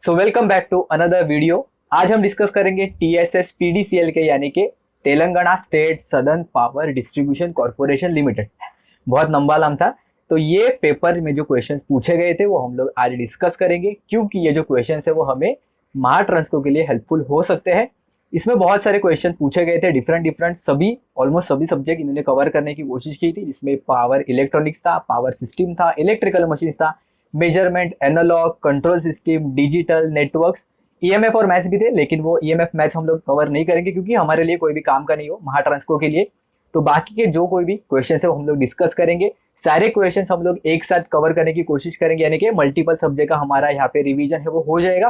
So welcome back to another video. आज हम discuss करेंगे टीएसएस पीडीसीएल के यानी कि Telangana state southern power distribution corporation limited. बहुत लंबा नाम था। तो ये पेपर में जो क्वेश्चंस पूछे गए थे वो हम लोग आज डिस्कस करेंगे, क्योंकि ये जो क्वेश्चंस है वो हमें महाट्रांसको के लिए हेल्पफुल हो सकते हैं। इसमें बहुत सारे क्वेश्चन पूछे गए थे, डिफरेंट सभी ऑलमोस्ट सभी सब्जेक्ट इन्होंने कवर करने की कोशिश की थी, जिसमें पावर इलेक्ट्रॉनिक्स था, पावर सिस्टम था, इलेक्ट्रिकल मशीन्स था, measurement, analogue, control system, digital networks, EMF और मैथ्स भी थे। लेकिन वो ईएमएफ मैथ्स हम लोग कवर नहीं करेंगे क्योंकि हमारे लिए कोई भी काम का नहीं हो महाट्रांसको के लिए। तो बाकी के जो कोई भी क्वेश्चन है वो हम लोग डिस्कस करेंगे। सारे क्वेश्चन हम लोग एक साथ कवर करने की कोशिश करेंगे, यानी कि मल्टीपल सब्जेक्ट का हमारा यहाँ पे रिवीजन है वो हो जाएगा।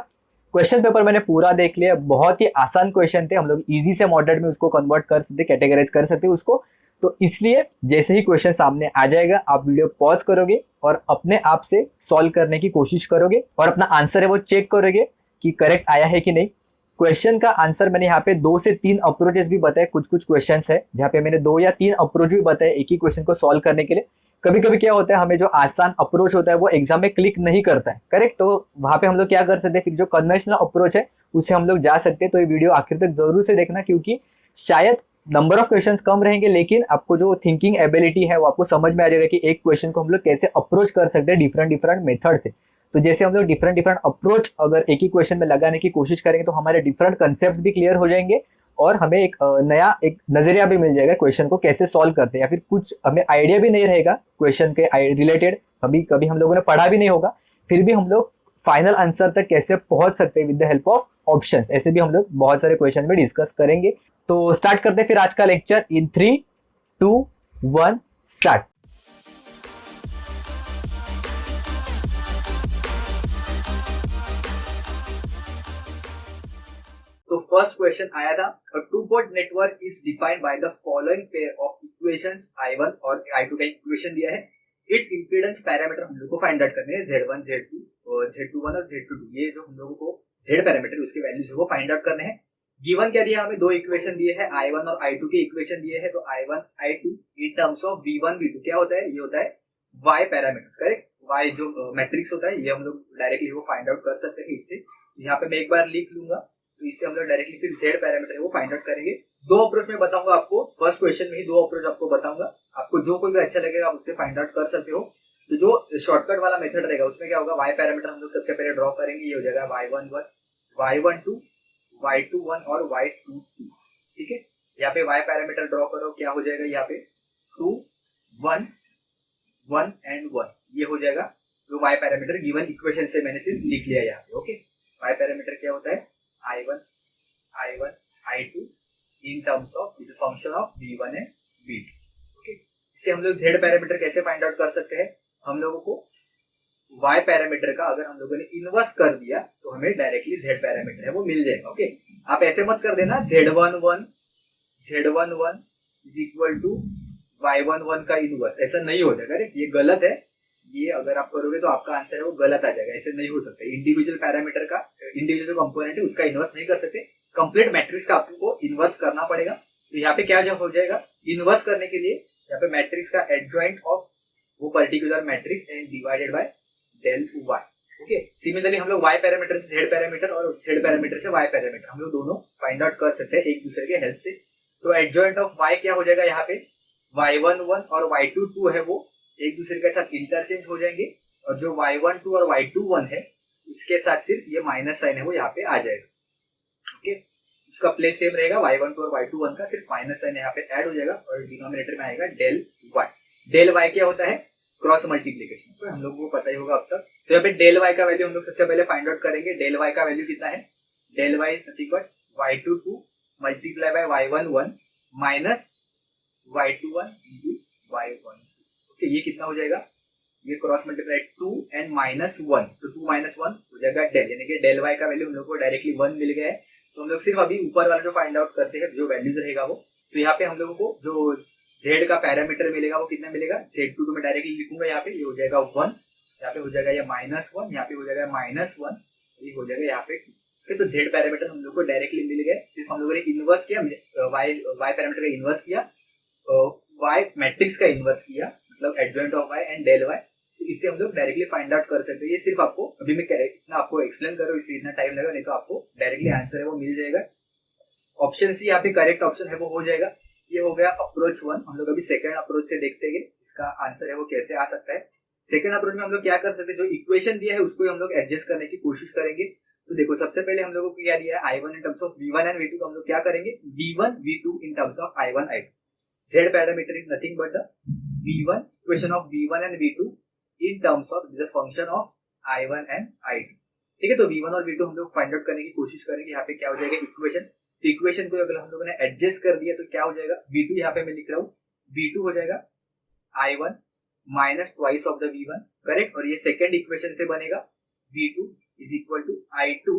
क्वेश्चन पेपर मैंने पूरा देख लिया, बहुत ही आसान क्वेश्चन थे, हम लोग इजी से मॉडरेट में उसको कन्वर्ट कर सकते, कैटेगराइज कर सकते उसको। तो इसलिए जैसे ही क्वेश्चन सामने आ जाएगा आप वीडियो पॉज करोगे और अपने आप से सॉल्व करने की कोशिश करोगे और अपना आंसर है वो चेक करोगे कि करेक्ट आया है कि नहीं। क्वेश्चन का आंसर मैंने यहाँ पे 2 से 3 अप्रोचेस भी बताए। कुछ क्वेश्चंस है जहाँ पे मैंने 2 या 3 अप्रोच भी बताए एक ही क्वेश्चन को सॉल्व करने के लिए। कभी कभी क्या होता है, हमें जो आसान अप्रोच होता है वो एग्जाम में क्लिक नहीं करता है, करेक्ट। तो वहां पे हम लोग क्या कर सकते हैं, फिर जो कन्वेंशनल अप्रोच है उससे हम लोग जा सकते हैं। तो ये वीडियो आखिर तक जरूर से देखना, क्योंकि शायद नंबर ऑफ क्वेश्चंस कम रहेंगे लेकिन आपको जो थिंकिंग एबिलिटी है वो आपको समझ में आ जाएगा कि एक क्वेश्चन को हम लोग कैसे अप्रोच कर सकते हैं डिफरेंट मेथड से। तो जैसे हम लोग डिफरेंट अप्रोच अगर एक ही क्वेश्चन में लगाने की कोशिश करेंगे तो हमारे डिफरेंट कंसेप्ट भी क्लियर हो जाएंगे और हमें एक नया एक नजरिया भी मिल जाएगा क्वेश्चन को कैसे सॉल्व करते हैं, या फिर कुछ हमें आइडिया भी नहीं रहेगा क्वेश्चन के रिलेटेड, कभी कभी हम लोगों ने पढ़ा भी नहीं होगा, फिर भी हम लोग फाइनल आंसर तक कैसे पहुंच सकते हैं with the help of options. ऐसे भी हम लोग बहुत सारे क्वेश्चन में डिस्कस करेंगे। तो स्टार्ट करते हैं फिर आज का लेक्चर इन 3, 2, 1 स्टार्ट। तो फर्स्ट क्वेश्चन आया था, a two-port network is defined by the following pair of equations I1 और I2 का इक्वेशन दिया है। इट्स इम्पीडेंस पैरामीटर हम लोग को फाइंड आउट करने हैं, Z1, Z2 और Z21 और Z22। ये जो हम लोगों को Z पैरामीटर उसके वैल्यूज है वो फाइंड आउट करने हैं। गिवन क्या दिया, हमें 2 इक्वेशन दिए हैं, I1 और I2 के इक्वेशन दिए हैं। तो I1 I2 in terms of V1 V2 क्या होता है, ये होता है Y पैरामीटर, करेक्ट। Y जो मैट्रिक्स होता है ये हम लोग डायरेक्टली वो फाइंड आउट कर सकते हैं इससे। यहाँ पे मैं एक बार लिख लूंगा, तो इससे हम लोग डायरेक्टली फिर Z पैरामीटर है वो फाइंड आउट करेंगे। 2 अप्रोच में बताऊंगा आपको, फर्स्ट क्वेश्चन में ही 2 अप्रोच आपको बताऊंगा, आपको जो कोई भी अच्छा लगेगा आप उससे फाइंड आउट कर सकते हो। तो जो शॉर्टकट वाला मेथड रहेगा उसमें क्या होगा, Y पैरामीटर हम लोग सबसे पहले ड्रॉ करेंगे, ये हो जाएगा Y11, Y12, Y21 और Y22, ठीक है। यहाँ पे Y पैरामीटर ड्रॉ करो, क्या हो जाएगा यहाँ पे 2, 1, 1 एंड 1, ये हो जाएगा जो Y पैरामीटर गिवन इक्वेशन से मैंने सिर्फ लिख लिया यहाँ पे, ओके। Y पैरामीटर क्या होता है, I1, I2 in terms of function of V1 and V2, okay. इससे हम लोग Z पैरामीटर कैसे फाइंड आउट कर सकते हैं, हम लोगों को Y पैरामीटर का अगर हम लोगों ने इनवर्स कर दिया तो हमें डायरेक्टली Z पैरामीटर है वो मिल जाएगा, ओके। आप ऐसे मत कर देना Z11 is equal to Y11 का इनवर्स, ऐसा नहीं हो जाएगा, ये गलत है। ये अगर आप करोगे तो आपका आंसर है वो गलत आ जाएगा, ऐसे नहीं हो सकता। इंडिविजुअल पैरामीटर का इंडिविजुअल कंपोनेंट है उसका इनवर्स नहीं कर सकते, कंप्लीट मैट्रिक्स का आपको इनवर्स करना पड़ेगा। तो यहाँ पे क्या हो जाएगा, इनवर्स करने के लिए यहाँ पे मैट्रिक्स का एडजॉइंट ऑफ वो particular matrix and divided by del y, okay. Similarly हम लोग Y पैरामीटर से Z पैरामीटर और Z पैरामीटर से Y पैरामीटर हम लोग दोनों फाइंड आउट कर सकते हैं एक दूसरे के हेल्प से। तो एडजॉइंट ऑफ Y क्या हो जाएगा, यहाँ पे Y11 और Y22 है वो एक दूसरे के साथ इंटरचेंज हो जाएंगे, और जो Y12 और Y21 है उसके साथ सिर्फ ये माइनस साइन है वो यहाँ पे आ जाएगा, ओके। उसका प्लेस सेम रहेगा, Y12 और Y21 का सिर्फ माइनस साइन यहाँ पे ऐड हो जाएगा और डिनोमिनेटर में आएगा डेल y। डेल y क्या होता है, क्रॉस मल्टीप्लीकेशन, तो हम लोगों को पता ही होगा अब तक। तो यहाँ पे डेल y का वैल्यू हम लोग सबसे पहले फाइंड आउट करेंगे। डेल y का वैल्यू कितना है, del y is nothing but Y22 multiply by Y11 minus Y21 into Y12, okay. ये कितना हो जाएगा, ये क्रॉस मल्टीप्लाई 2 एंड माइनस 1, तो 2 माइनस 1 हो जाएगा डेल, यानी कि डेल y का वैल्यू हम लोग को डायरेक्टली 1 मिल गया है। तो हम लोग सिर्फ अभी ऊपर वाला जो फाइंड आउट करते हैं जो वैल्यूज रहेगा वो, तो यहाँ पे हम लोगों को जो Z का पैरामीटर मिलेगा वो कितना मिलेगा, Z2 तो मैं डायरेक्टली लिखूंगा यहाँ पे, ये हो जाएगा 1, यहाँ पे हो जाएगा ये -1, यहाँ पे हो जाएगा -1, ये हो जाएगा यहाँ पे 2। फिर तो Z पैरामीटर हम लोग को डायरेक्टली मिल गए, सिर्फ हम लोगों ने इनवर्स किया, Y पैरामीटर का इनवर्स किया, Y मैट्रिक्स का इनवर्स किया, मतलब adjoint of Y and del Y। इससे हम लोग डायरेक्टली फाइंड आउट कर सकते हैं। ये सिर्फ आपको अभी मैं इतना आपको एक्सप्लेन कर रहा हूँ, इसलिए इतना टाइम लगेगा, नहीं तो आपको डायरेक्टली आंसर है वो मिल जाएगा। ऑप्शन सी यहाँ पे करेक्ट ऑप्शन है वो हो जाएगा। ये हो गया अप्रोच 1। हम लोग अभी सेकंड अप्रोच से देखते हैं इसका आंसर है वो कैसे आ सकता है। सेकंड अप्रोच में हम लोग क्या कर सकते हैं, जो इक्वेशन दिया है उसको हम लोग एडजस्ट करने की कोशिश करेंगे। तो देखो सबसे पहले हम लोगों को क्या दिया है, I1 in terms of V1 and V2। तो हम लोग क्या करेंगे, V1 V2 in terms of I1 I2। Z parameter is nothing but the V1 equation of V1 and V2 in terms of the function of I1 and I2। ठीक है, तो V1 और V2 हम लोग फाइंड आउट करने की कोशिश करेंगे। यहाँ पे क्या हो जाएगा इक्वेशन, तो इक्वेशन को अगर हम लोगों ने एडजस्ट कर दिया तो क्या हो जाएगा, V2 यहाँ पे मैं लिख रहा हूँ, V2 हो जाएगा I1 minus twice of the V1, correct. और ये सेकंड इक्वेशन से बनेगा V2 is equal to I2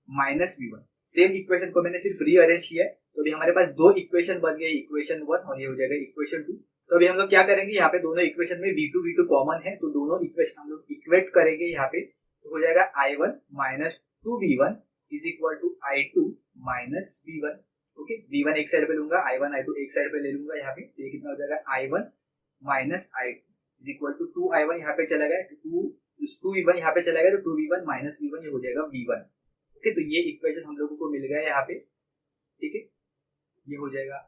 minus V1। Same equation को मैंने सिर्फ रीअरेंज किया है, तो अभी हमारे पास दो इक्वेशन बन गए, इक्वेशन 1 और ये हो जाएगा इक्वेशन 2। तो अभी हम लोग क्या करेंगे, यहाँ पे दोनों इक्वेशन में V2 कॉमन है, तो दोनों इक्वेशन हम लोग इक्वेट करेंगे यहाँ पे। तो हो जाएगा I1 minus 2V1 is equal to I2 minus V1। Okay, V1 एक साइड पे लूंगा, I1 I2 एक साइड पे ले लूंगा यहाँ पे, तो ये कितना हो जाएगा I1 minus I2 is equal to 2I1 यहाँ पे चला गया, 2V1 यहाँ पे चला गया, तो 2V1 माइनस V1 ये हो जाएगा V1। ओके, तो ये इक्वेशन हम लोगों को मिल गया यहाँ पे। ठीक है, ये हो जाएगा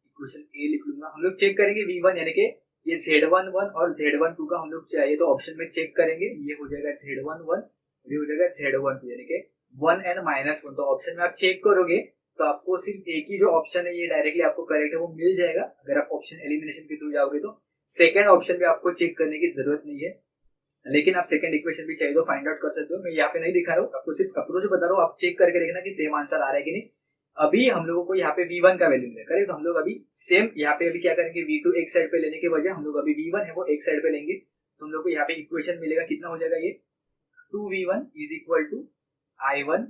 इक्वेशन ए लिख लूंगा। हम लोग चेक करेंगे V1 यानी कि ये Z11 और Z12 का हम लोग चाहिए, तो ऑप्शन में चेक करेंगे। ये हो जाएगा Z11, ये हो जाएगा Z12 यानी कि 1 एंड माइनस 1। तो ऑप्शन में आप चेक करोगे तो आपको सिर्फ एक ही जो ऑप्शन है ये डायरेक्टली आपको करेक्ट है वो मिल जाएगा। अगर आप ऑप्शन एलिमिनेशन के थ्रू जाओगे तो सेकंड ऑप्शन पे आपको चेक करने की जरूरत नहीं है, लेकिन आप सेकंड इक्वेशन भी चाहिए तो फाइंड आउट कर सकते हो। मैं यहाँ पे नहीं दिखा रहा हूँ, आपको सिर्फ अप्रोच बता रहा हूँ, आप चेक करके देखना कि सेम आंसर आ रहा है कि नहीं। अभी हम लोगों को यहाँ पे V1 का वैल्यू मिला, करेक्ट। तो हम लोग अभी सेम यहाँ पे अभी क्या करेंगे, V2 एक साइड पे लेने के बजाय हम लोग अभी V1 है वो एक साइड पे लेंगे, तो हम लोग को यहाँ पे इक्वेशन मिलेगा, कितना हो जाएगा ये 2V1 is equal to I1,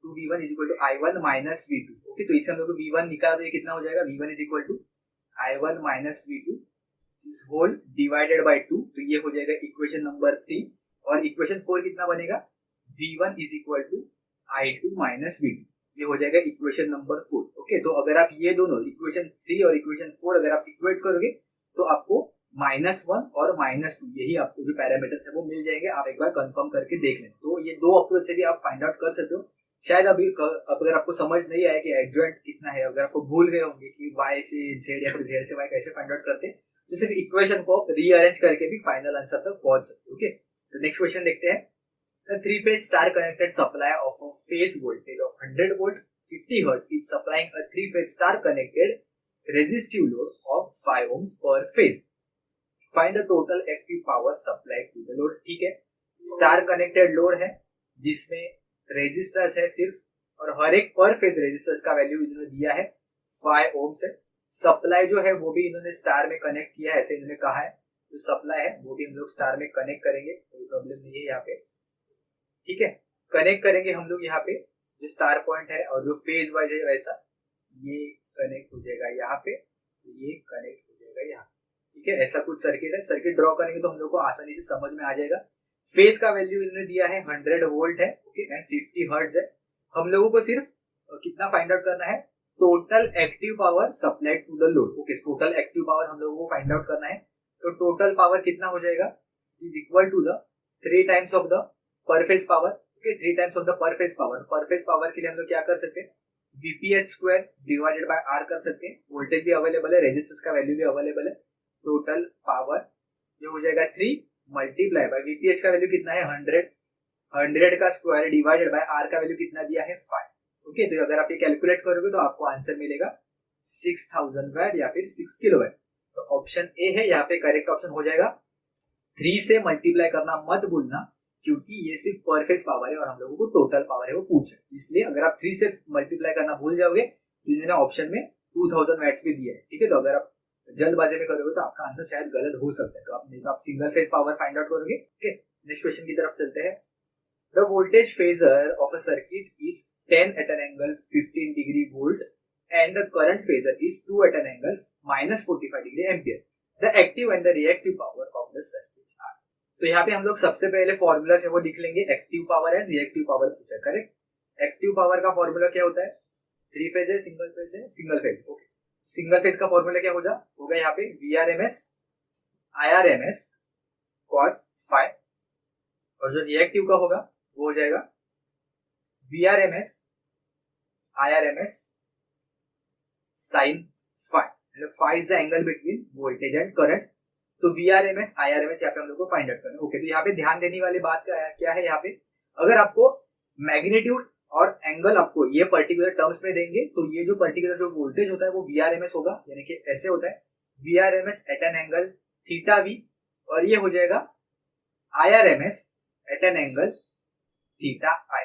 2V1 is equal to I1 minus V2। Okay, तो इससे हम लोग को V1 निकाला, तो ये कितना हो जाएगा, V1 is equal to I1 minus V2 whole divided by 2। तो ये हो जाएगा इक्वेशन नंबर 3। और इक्वेशन 4 कितना बनेगा, V1 is equal to I2 minus V2, ये हो जाएगा इक्वेशन नंबर 4। ओके, तो अगर आप ये दोनों इक्वेशन 3 और इक्वेशन 4 अगर आप इक्वेट करोगे तो आपको -1 और -2 यही आपको जो पैरामीटर्स है वो मिल जाएंगे। आप एक बार कंफर्म करके देख लें। तो ये दो अप्रोच से भी आप फाइंड आउट कर सकते हो। शायद अभी अगर आपको समझ नहीं आया कि एडजॉइंट कितना है, अगर आपको भूल गए होंगे कि Y से Z या फिर Z से Y कैसे फाइंड आउट करते हैं, तो सिर्फ इक्वेशन को रीअरेंज करके भी फाइनल आंसर तक पहुंच सकते। ओके, तो नेक्स्ट क्वेश्चन देखते हैं। The three-phase star-connected supply of a phase voltage of 100 volt 50 hertz is supplying a three-phase star-connected resistive load of 5 ohms per phase. Find the total active power supplied to the load. ठीक है, star connected load है जिसमें resistance है सिर्फ, और हर एक पर phase resistance का वैल्यू इन्होंने दिया है 5 ohms है। सप्लाई जो है वो भी इन्होंने स्टार में कनेक्ट किया है, ऐसे इन्होंने कहा है। जो सप्लाई है वो भी हम लोग स्टार में कनेक्ट करेंगे, कोई प्रॉब्लम नहीं है यहाँ पे। ठीक है, कनेक्ट करेंगे हम लोग यहाँ पे जो स्टार पॉइंट है, और जो फेज वाइज है वैसा ये कनेक्ट हो जाएगा यहाँ पे, ये कनेक्ट हो जाएगा यहाँ। ठीक है, ऐसा कुछ सर्किट है। सर्किट ड्रॉ करेंगे तो हम लोग को आसानी से समझ में आ जाएगा। फेज का वैल्यू इन्होंने दिया है 100 वोल्ट है, ओके, एंड 50 हर्ट्ज है। हम लोगों को सिर्फ कितना फाइंड आउट करना है, total active power supplied to the load. Okay, total active power हम लोगों को फाइंड आउट करना है। तो टोटल पावर कितना हो जाएगा, is equal to the 3 times of the per phase power. Okay, 3 times of the per phase power. Per phase power के लिए हम लोग क्या कर सकते हैं, VPH square divided by R कर सकते हैं। वोल्टेज भी अवेलेबल है, रेजिस्टेंस का वैल्यू भी अवेलेबल है। टोटल पावर ये हो जाएगा 3 मल्टीप्लाई बाय VPH का वैल्यू कितना है 100, 100 का स्क्वायर डिवाइडेड बाय R का वैल्यू कितना दिया है 5। ओके, तो अगर आप ये कैलकुलेट करोगे तो आपको आंसर मिलेगा 6000 वाट या फिर 6 किलोवाट। तो ऑप्शन ए है यहाँ पे करेक्ट ऑप्शन हो जाएगा। 3 से मल्टीप्लाई करना मत भूलना, क्योंकि ये सिर्फ पर फेज पावर है और हम लोगों को टोटल पावर है वो पूछ है। इसलिए अगर आप 3 से मल्टीप्लाई करना भूल जाओगे तो इन्होंने ऑप्शन में 2000 वैट्स भी दिया है। ठीक है, तो अगर आप जल्दबाजी में करोगे तो आपका आंसर शायद गलत हो सकता है। तो आप नहीं तो आप single phase power find out करोगे। ओके, नेक्स्ट क्वेश्चन की तरफ चलते हैं। The voltage phasor of a circuit is 10 at an angle 15 degree volt and the current phasor is 2 at an angle minus 45 degree ampere. The active and the reactive power of the circuits are. तो यहाँ पे हम लोग सबसे पहले formula है वो लिख लेंगे। Active power and reactive power पूछा, करेक्ट। एक्टिव पावर का फॉर्मूला क्या होता है, 3 फेज है, सिंगल फेज है, single phase. Okay, single phase का फॉर्मूला क्या होगा यहाँ पे VRMS IRMS कॉस फाई, और जो रिएक्टिव का होगा वो हो जाएगा VRMS IRMS साइन फाई, मतलब phi is the angle between voltage and current. तो VRMS IRMS यहाँ पे हम लोग को फाइंड आउट करना है। ओके, तो यहाँ पे ध्यान देने वाली बात क्या है यहाँ पे, अगर आपको मैग्नीट्यूड और एंगल आपको ये पर्टिकुलर टर्म्स में देंगे तो ये जो पर्टिकुलर जो वोल्टेज होता है वो VRMS होगा, यानी कि ऐसे होता है VRMS at an angle theta V, और ये हो जाएगा IRMS at an angle theta I।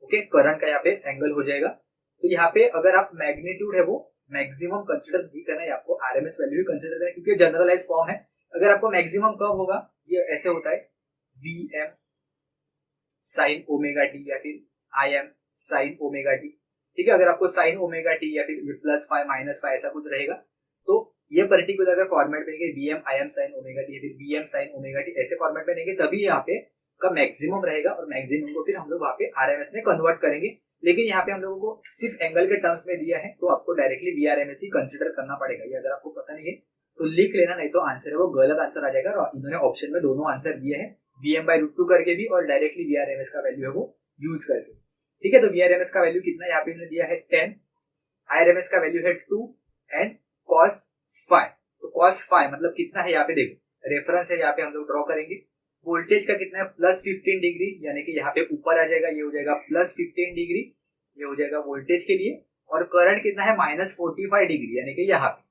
Okay, current का यहाँ पे एंगल हो जाएगा। तो यहाँ पे अगर आप मैग्नीट्यूड है वो मैक्सिमम कंसिडर नहीं करना है, आपको आरएमएस वैल्यू ही कंसिडर करना है, क्योंकि जनरलाइज फॉर्म है। अगर आपको मैक्सिमम कब होगा, ये ऐसे होता है VM साइन ओमेगा टी या फिर IM साइन ओमेगा टी। ठीक है, अगर आपको साइन ओमेगा टी या फिर प्लस फाइव माइनस फाइव ऐसा कुछ रहेगा तो ये पर्टिकुलर अगर फॉर्मेट में देंगे VM IM sine omega T या फिर VM साइन ओमेगा टी ऐसे फॉर्मेट में देंगे तभी यहाँ पे का मैक्सिमम रहेगा, और मैक्सिमम को फिर हम लोग वहाँ पे आरएमएस में कन्वर्ट करेंगे। लेकिन यहाँ पे हम लोगों को सिर्फ एंगल के टर्म्स में दिया है तो आपको डायरेक्टली VRMS ही कंसीडर करना पड़ेगा। ये अगर आपको पता नहीं है तो लिख लेना, नहीं तो आंसर है वो गलत आंसर आ जाएगा। और इन्होंने ऑप्शन में दोनों आंसर दिए हैं, VM/√2 करके भी और डायरेक्टली VRMS का वैल्यू है वो यूज करके। ठीक है, तो VRMS का वैल्यू कितना यहाँ पे इन्होंने दिया है 10, IRMS का वैल्यू है 2 एंड cos फाई। तो cos फाई मतलब कितना है यहाँ पे देखो, रेफरेंस है यहाँ पे हम लोग ड्रॉ करेंगे। वोल्टेज का कितना है +15 डिग्री, यानी कि यहाँ पे ऊपर आ जाएगा, ये हो जाएगा +15 डिग्री, ये हो जाएगा वोल्टेज के लिए। और करंट कितना है -45 डिग्री, यानी कि यहाँ पे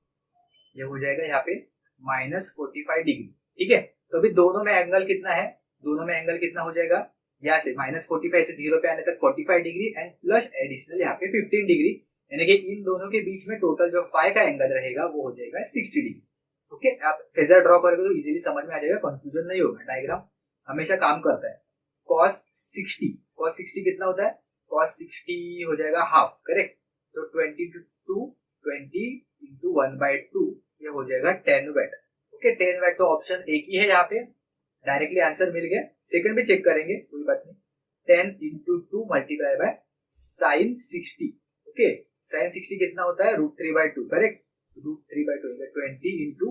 ये हो जाएगा यहाँ पे -45 डिग्री। ठीक है, तो अभी दोनों में एंगल कितना है, दोनों में एंगल कितना हो जाएगा, यहाँ से -45 से 0 पे आने तक 45 डिग्री एंड प्लस एडिशनल यहाँ पे 15 डिग्री, यानी कि इन दोनों के बीच में टोटल जो फाई का एंगल रहेगा वो हो जाएगा 60 डिग्री। ओके, आप फेजर ड्रॉ करोगे तो इजीली समझ में आ जाएगा, कंफ्यूजन नहीं होगा, डायग्राम हमेशा काम करता है। cos 60 कितना होता है, cos 60 हो जाएगा हाफ, करेक्ट। तो 20 into 1/2 ये हो जाएगा 10 वाट। ओके, 10 वाट तो ऑप्शन एक ही है यहाँ पे, डायरेक्टली आंसर मिल गया। सेकंड भी चेक करेंगे, कोई बात नहीं। 10 into 2 multiply by sin 60। Okay, sin 60 कितना होता है √3/2, करेक्ट। √3/2 20 into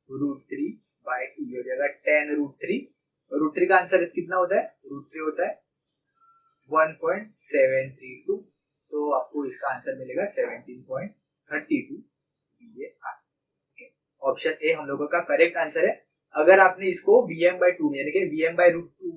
√3/2 ये हो जाएगा 10√3। √3 का आंसर कितना होता है, √3 होता है 1.732, तो आपको इसका आंसर मिलेगा 17.32 VAR। ऑप्शन ए हम लोगों का करेक्ट आंसर है। अगर आपने इसको VM/2 यानी कि VM/√2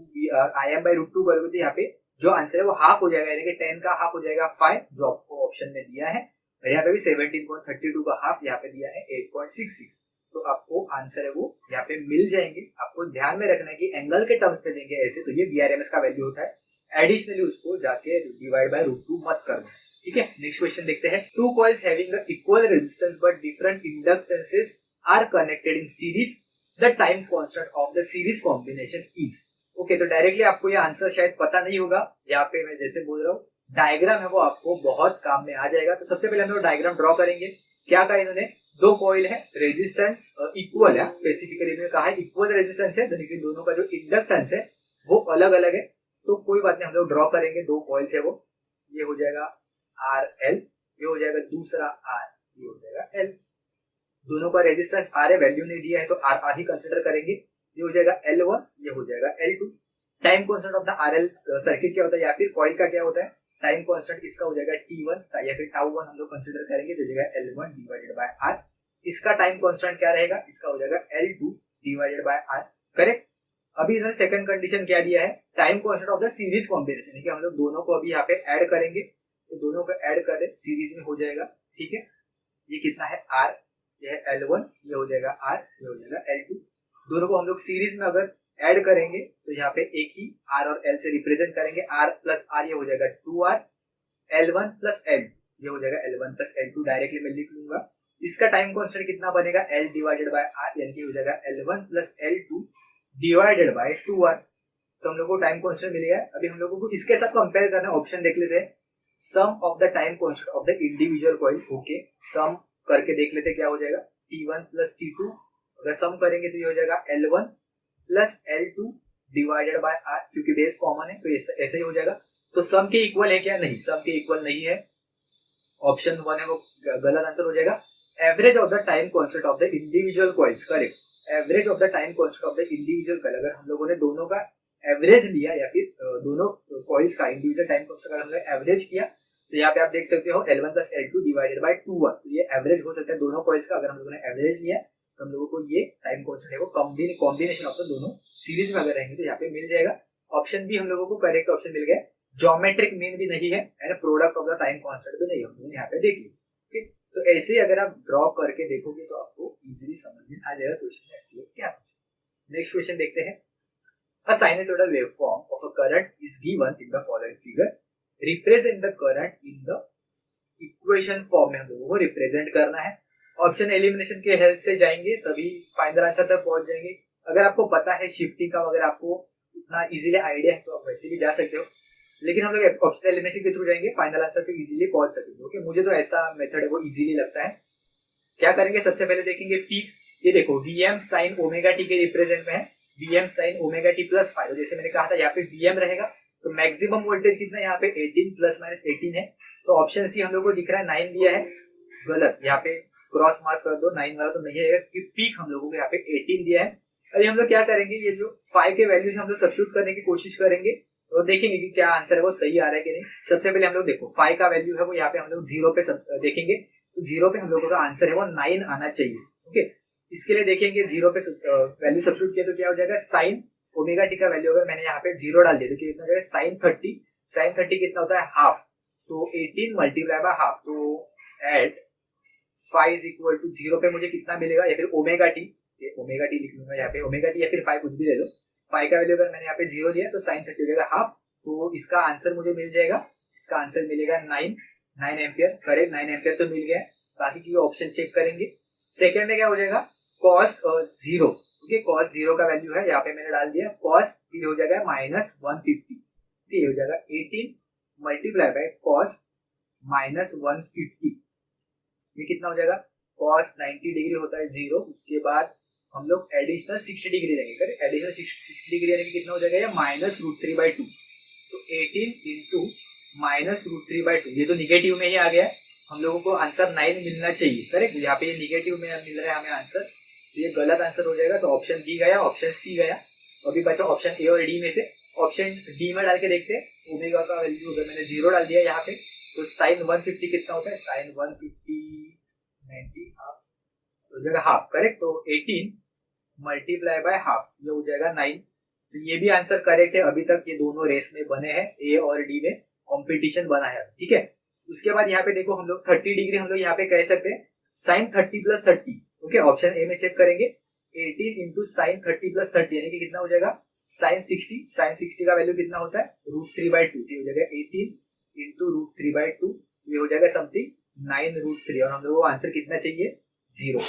IM/√2 करोगे तो यहाँ पे जो आंसर है वो हाफ हो जाएगा, यानी कि 10 का हाफ हो जाएगा 5, जो आपको ऑप्शन में दिया है। और यहाँ पे भी 17.32 का हाफ यहाँ पे दिया है 8.66, तो आपको आंसर है वो यहाँ पे मिल जाएंगे। आपको ध्यान में रखना है कि एंगल के टर्म्स में देंगे ऐसे तो ये VRMS का वैल्यू होता है, एडिशनली उसको जाके /√2 मत करना। ठीक है, नेक्स्ट क्वेश्चन देखते हैं। Two coils having equal resistance but different inductances are connected in series, the time constant of the series combination is. Okay, तो डायरेक्टली आपको ये आंसर शायद पता नहीं होगा, यहाँ पे मैं जैसे बोल रहा हूँ डायग्राम है वो आपको बहुत काम में आ जाएगा। तो सबसे पहले हम लोग डायग्राम ड्रॉ करेंगे। क्या कहा इन्होंने, दो कॉइल है, रेजिस्टेंस इक्वल है, स्पेसिफिकली इन्होंने कहा है इक्वल रेजिस्टेंस है, लेकिन दोनों का जो इंडक्टेंस है वो अलग अलग है। तो कोई बात नहीं, हम लोग ड्रॉ करेंगे। दो कॉइल्स है वो, ये हो जाएगा RL, ये हो जाएगा दूसरा R, ये हो जाएगा L। दोनों का रेजिस्टेंस R है, वैल्यू नहीं दिया है तो R ही कंसिडर करेंगे। ये हो जाएगा L1, ये हो जाएगा L2। Time constant of the RL circuit क्या होता है या फिर कॉइल का क्या होता है, टाइम कांस्टेंट इसका हो जाएगा T1 या फिर τ1 हम लोग कंसीडर करेंगे, तो हो जाएगा L1 डिवाइडेड बाय R। इसका टाइम कांस्टेंट क्या रहेगा, इसका हो जाएगा L2 divided by R, correct. अभी इन्होंने सेकंड कंडीशन क्या दिया है, time constant of the series combination है कि हम लोग दोनों को अभी यहाँ पे ऐड करेंगे, तो दोनों को ऐड करें सीरीज में हो जाएगा। ठीक है, ये कितना है R, ये है L1, ये हो जाएगा R, ये हो जाएगा L2। दोनों को हम लोग सीरीज में अगर ऐड करेंगे तो यहाँ पे एक ही R और L से रिप्रेजेंट करेंगे, R प्लस R ये हो जाएगा 2R, L1 प्लस L ये हो जाएगा L1 प्लस L2, डायरेक्टली मैं लिख लूंगा। इसका टाइम कांस्टेंट कितना बनेगा, L डिवाइडेड बाय R, यानी कि हो जाएगा L1 plus L2 divided by 2R। तो हम लोग को टाइम कांस्टेंट मिलेगा। अभी हम लोगों को इसके साथ कंपेयर करना है, ऑप्शन देख लेते हैं। Sum of the time constant of the individual coil. Okay, sum करके देख लेते क्या हो जाएगा, T1 प्लस T2, अगर सम करेंगे तो ये हो जाएगा L1 plus L2 divided by R, क्योंकि बेस कॉमन है तो ऐसे ही हो जाएगा। तो सम के इक्वल है क्या, नहीं, सम के इक्वल नहीं है, ऑप्शन 1 है वो गलत आंसर हो जाएगा। Average of the time constant of the individual coils, correct. Average of the time constant of the individual coil, अगर हम लोगों ने दोनों का एवरेज लिया या फिर दोनों कॉइल्स का इंडिविजुअल टाइम कांस्टेंट अगर हमने एवरेज किया तो यहाँ पे आप देख सकते हो L1 plus L2 divided by 2 तो ये एवरेज हो सकता है दोनों कॉइल्स का। अगर हम लोगों ने एवरेज लिया तो हम लोगों को ये टाइम कांस्टेंट है वो कॉम्बिनेशन ऑफ द दोनों सीरीज में अगर रहेंगे तो यहाँ पे मिल जाएगा। ऑप्शन बी हम लोगों को करेक्ट ऑप्शन मिल गया। ज्योमेट्रिक मीन भी नहीं है and product of the time constant भी नहीं है, हम लोग यहाँ पे देख लिया। तो ऐसे अगर आप ड्रॉ करके देखोगे तो आपको इजीली समझ में आ जाएगा क्वेश्चन एक्चुअली क्या है। नेक्स्ट क्वेश्चन देखते हैं। A sinusoidal waveform of a current is given in the following figure. Represent the current in the equation form में हम लोगों को रिप्रेजेंट करना है। ऑप्शन एलिमिनेशन के हेल्प से जाएंगे तभी फाइनल आंसर तक पहुंच जाएंगे। अगर आपको पता है शिफ्टिंग का, अगर आपको उतना इजीली आइडिया है तो आप वैसे भी जा सकते हो, लेकिन हम लोग ऑप्शन एलिमिनेशन के थ्रू जाएंगे, फाइनल आंसर पे इजीली पहुंच सकेंगे। ओके, मुझे तो ऐसा मेथड है वो इजीली लगता है। क्या करेंगे, सबसे पहले देखेंगे पीक। ये देखो Vm sin ओमेगा टी के रिप्रेजेंट में है Vm sin omega T plus 5। जैसे मैंने कहा था यहाँ पे Vm रहेगा तो मैक्सिमम वोल्टेज कितना है यहाँ पे 18 प्लस माइनस 18 है। तो ऑप्शन सी हम लोग को दिख रहा है 9 दिया है, गलत। यहाँ पे क्रॉस मार्क कर दो, 9 वाला तो नहीं है क्योंकि पीक हम लोगों को यहाँ पे 18 दिया है। अभी हम लोग क्या करेंगे, ये जो 5 के वैल्यूज हम लोग सब्स्टिट्यूट करने की कोशिश करेंगे और देखेंगे कि क्या आंसर है वो सही आ रहा है कि नहीं। सबसे पहले हम लोग देखो 5 का वैल्यू है वो यहाँ पे हम लोग 0 पे देखेंगे तो 0 पे हम लोगों का आंसर है वो 9 आना चाहिए। ओके, इसके लिए देखेंगे 0 पे वैल्यू सब्स्टिट्यूट किया तो क्या हो जाएगा, साइन ओमेगा टी का वैल्यू अगर मैंने यहाँ पे 0 डाल दिया तो कितना हो जाएगा, साइन 30। साइन 30 कितना होता है, हाफ। तो 18 मल्टीप्लाई बाय हाफ, तो एट 5 इज इक्वल टू 0 पे मुझे कितना मिलेगा, या फिर ओमेगा टी, ओमेगा टी लिख लूंगा यहाँ पे, ओमेगा टी या फिर 5 कुछ भी ले लो। 5 का वैल्यू अगर मैंने यहाँ पे 0 दिया तो साइन 30 हो जाएगा हाफ। तो इसका आंसर मुझे मिल जाएगा, इसका आंसर मिलेगा 9 एम्पियर। करेक्ट, 9 एम्पियर तो मिल गया। बाकी की ऑप्शन चेक करेंगे। सेकंड में क्या हो जाएगा, कॉस 0। ओके, कॉस 0 का वैल्यू है यहाँ पे मैंने डाल दिया, कॉस फिर हो जाएगा माइनस 150। ये हो जाएगा 18 मल्टीप्लाई बाय कॉस माइनस 150। ये कितना हो जाएगा, कॉस 90 डिग्री होता है 0। उसके बाद हम लोग एडिशनल 60 डिग्री लेंगे। एडिशनल 60 डिग्री लेने के कितना हो जाएगा, ये माइनस √3/2। तो 18 इंटू माइनस √3/2, ये तो निगेटिव में ही आ गया है। हम लोगों को आंसर 9 मिलना चाहिए। करेक्ट, यहाँ पे ये निगेटिव में मिल रहा है हमें आंसर, तो ये गलत आंसर हो जाएगा। तो ऑप्शन बी गया, ऑप्शन सी गया। अभी बचा ऑप्शन ए और डी में से। ऑप्शन डी में डाल के देखते हैं, ओमेगा का वैल्यू अगर मैंने 0 डाल दिया यहाँ पे तो साइन 150 कितना होता है, साइन 150 90 हाफ हो जाएगा हाफ। करेक्ट, तो 18 मल्टीप्लाई बाय हाफ, ये हो जाएगा 9। तो ये भी आंसर करेक्ट है। अभी तक ये दोनों रेस में बने हैं, ए और डी में कॉम्पिटिशन बना है। ठीक है, उसके बाद यहाँ पे देखो हम लोग 30 डिग्री हम लोग यहाँ पे कह सकते हैं sine 30 plus 30। Okay, option A में चेक करेंगे, 18 इंटू साइन 30 प्लस 30 यानी कि कितना हो जाएगा, साइन 60। साइन 60 का वैल्यू कितना होता है, √3/2। ये हो जाएगा 18 इंटू √3/2, ये हो जाएगा समथिंग 9√3। और हम लोगों को आंसर कितना चाहिए, 0।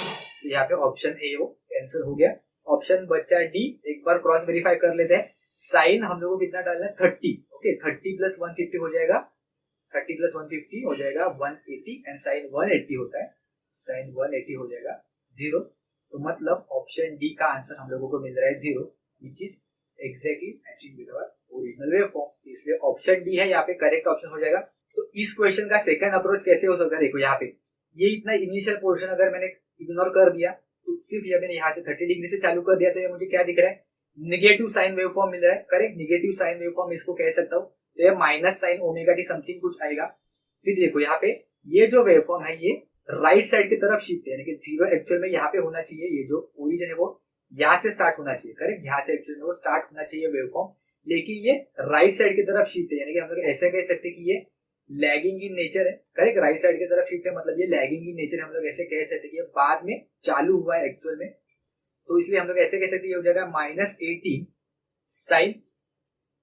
तो यहाँ पे ऑप्शन ए वो कैंसिल हो गया। ऑप्शन बचा डी, एक बार क्रॉस वेरीफाई कर लेते हैं। साइन हम लोगों को कितना डालना है, 30। ओके, 30 प्लस 150 हो जाएगा, 30 प्लस 150 हो जाएगा 180 एंड साइन 180 होता है, साइन 180 हो जाएगा 0। तो मतलब ऑप्शन डी का आंसर हम लोगों को मिल रहा है 0, which is exactly matching with our original waveform. इसलिए ऑप्शन डी है यहाँ पे करेक्ट ऑप्शन हो जाएगा। तो इस क्वेश्चन का सेकंड अप्रोच कैसे हो सकता है, देखो यहाँ पे ये इतना इनिशियल पोर्शन अगर मैंने इग्नोर कर दिया तो सिर्फ ये मैंने यहाँ से 30 डिग्री से चालू कर दिया तो ये मुझे क्या दिख रहा है, निगेटिव साइन वेवफॉर्म मिल रहा है। करेक्ट, निगेटिव साइन वेवफॉर्म इसको कह सकता हूँ। तो ये minus sine omega T something कुछ आएगा। फिर देखो यहाँ पे ये जो वेवफॉर्म है ये राइट साइड की तरफ शिफ्ट है, यानी कि 0 एक्चुअल में यहाँ पे होना चाहिए। ये जो ओरिजिन है वो यहाँ से स्टार्ट होना चाहिए। करेक्ट, यहाँ से एक्चुअल में वो स्टार्ट होना चाहिए वेवफॉर्म, लेकिन ये राइट साइड की तरफ शिफ्ट है, यानी कि हम लोग ऐसे कह सकते हैं कि ये लैगिंग इन नेचर है। करेक्ट, राइट साइड की तरफ शिफ्ट है मतलब ये लैगिंग इन नेचर है। हम लोग ऐसे कह सकते हैं कि ये बाद में चालू हुआ है एक्चुअल में, तो इसलिए हम लोग ऐसे कह सकते हैं ये हो जाएगा minus 18 sine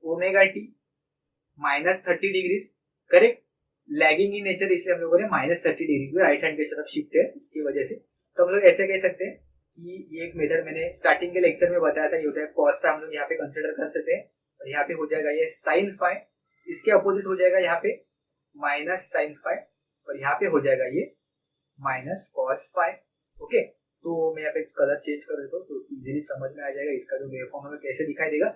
omega T minus 30 degree. Correct, lagging in nature इसलिए हम लोगों ने माइनस 30 डिग्री राइट हैंड की तरफ शिफ्ट है इसकी वजह से। तो हम लोग ऐसे कह सकते हैं कि ये एक मेथड मैंने स्टार्टिंग के लेक्चर में बताया था, ये होता है कॉस फाई। हम लोग यहाँ पे कंसिडर कर सकते हैं और यहाँ पे हो जाएगा ये साइन फाई, इसके अपोजिट हो जाएगा यहाँ पे माइनस साइन फाई और यहाँ पे हो जाएगा ये माइनस कॉस फाई। ओके, तो मैं यहाँ पे कलर चेंज कर देता हूँ तो इजीली समझ में आ जाएगा इसका जो वेवफॉर्म हमें कैसे दिखाई देगा।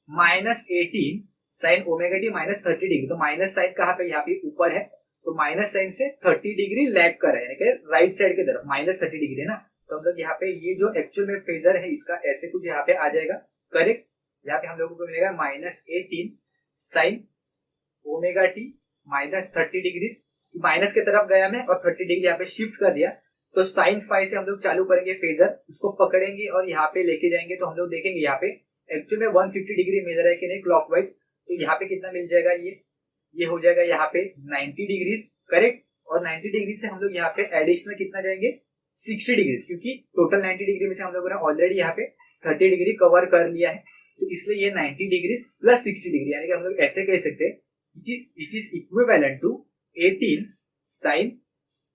Minus 18 sine omega T minus 30 degree, तो माइनस साइन कहाँ पे, यहाँ पे ऊपर है, तो माइनस साइन से 30 डिग्री लैग कर रहा है, यानी कि राइट साइड की तरफ माइनस 30 डिग्री है ना, तो हम लोग यहाँ पे ये जो एक्चुअल में फेजर है इसका ऐसे कुछ यहाँ पे आ जाएगा, करेक्ट। यहाँ पे हम लोगों को मिलेगा -18 sine omega T -30 degree, minus की तरफ गया मैं और 30 डिग्री यहाँ पे शिफ्ट कर दिया। तो साइन फाइव से हम लोग चालू करेंगे फेजर, उसको पकड़ेंगे और यहाँ पे लेके जाएंगे। तो हम लोग देखेंगे यहाँ पे एक्चुअल में 150 डिग्री मेजर है कि नहीं क्लॉकवाइज। तो यहाँ पे कितना मिल जाएगा, ये हो जाएगा यहाँ पे 90 डिग्री, करेक्ट। और 90 डिग्री से हम लोग यहाँ पे एडिशनल कितना जाएंगे, 60 डिग्री, क्योंकि टोटल 90 डिग्री में से हम लोगों ने ऑलरेडी यहाँ पे 30 डिग्री कवर कर लिया है। तो इसलिए ये 90 डिग्री प्लस 60 डिग्री, यानी कि हम लोग ऐसे कह सकते हैं which is equivalent to 18 sin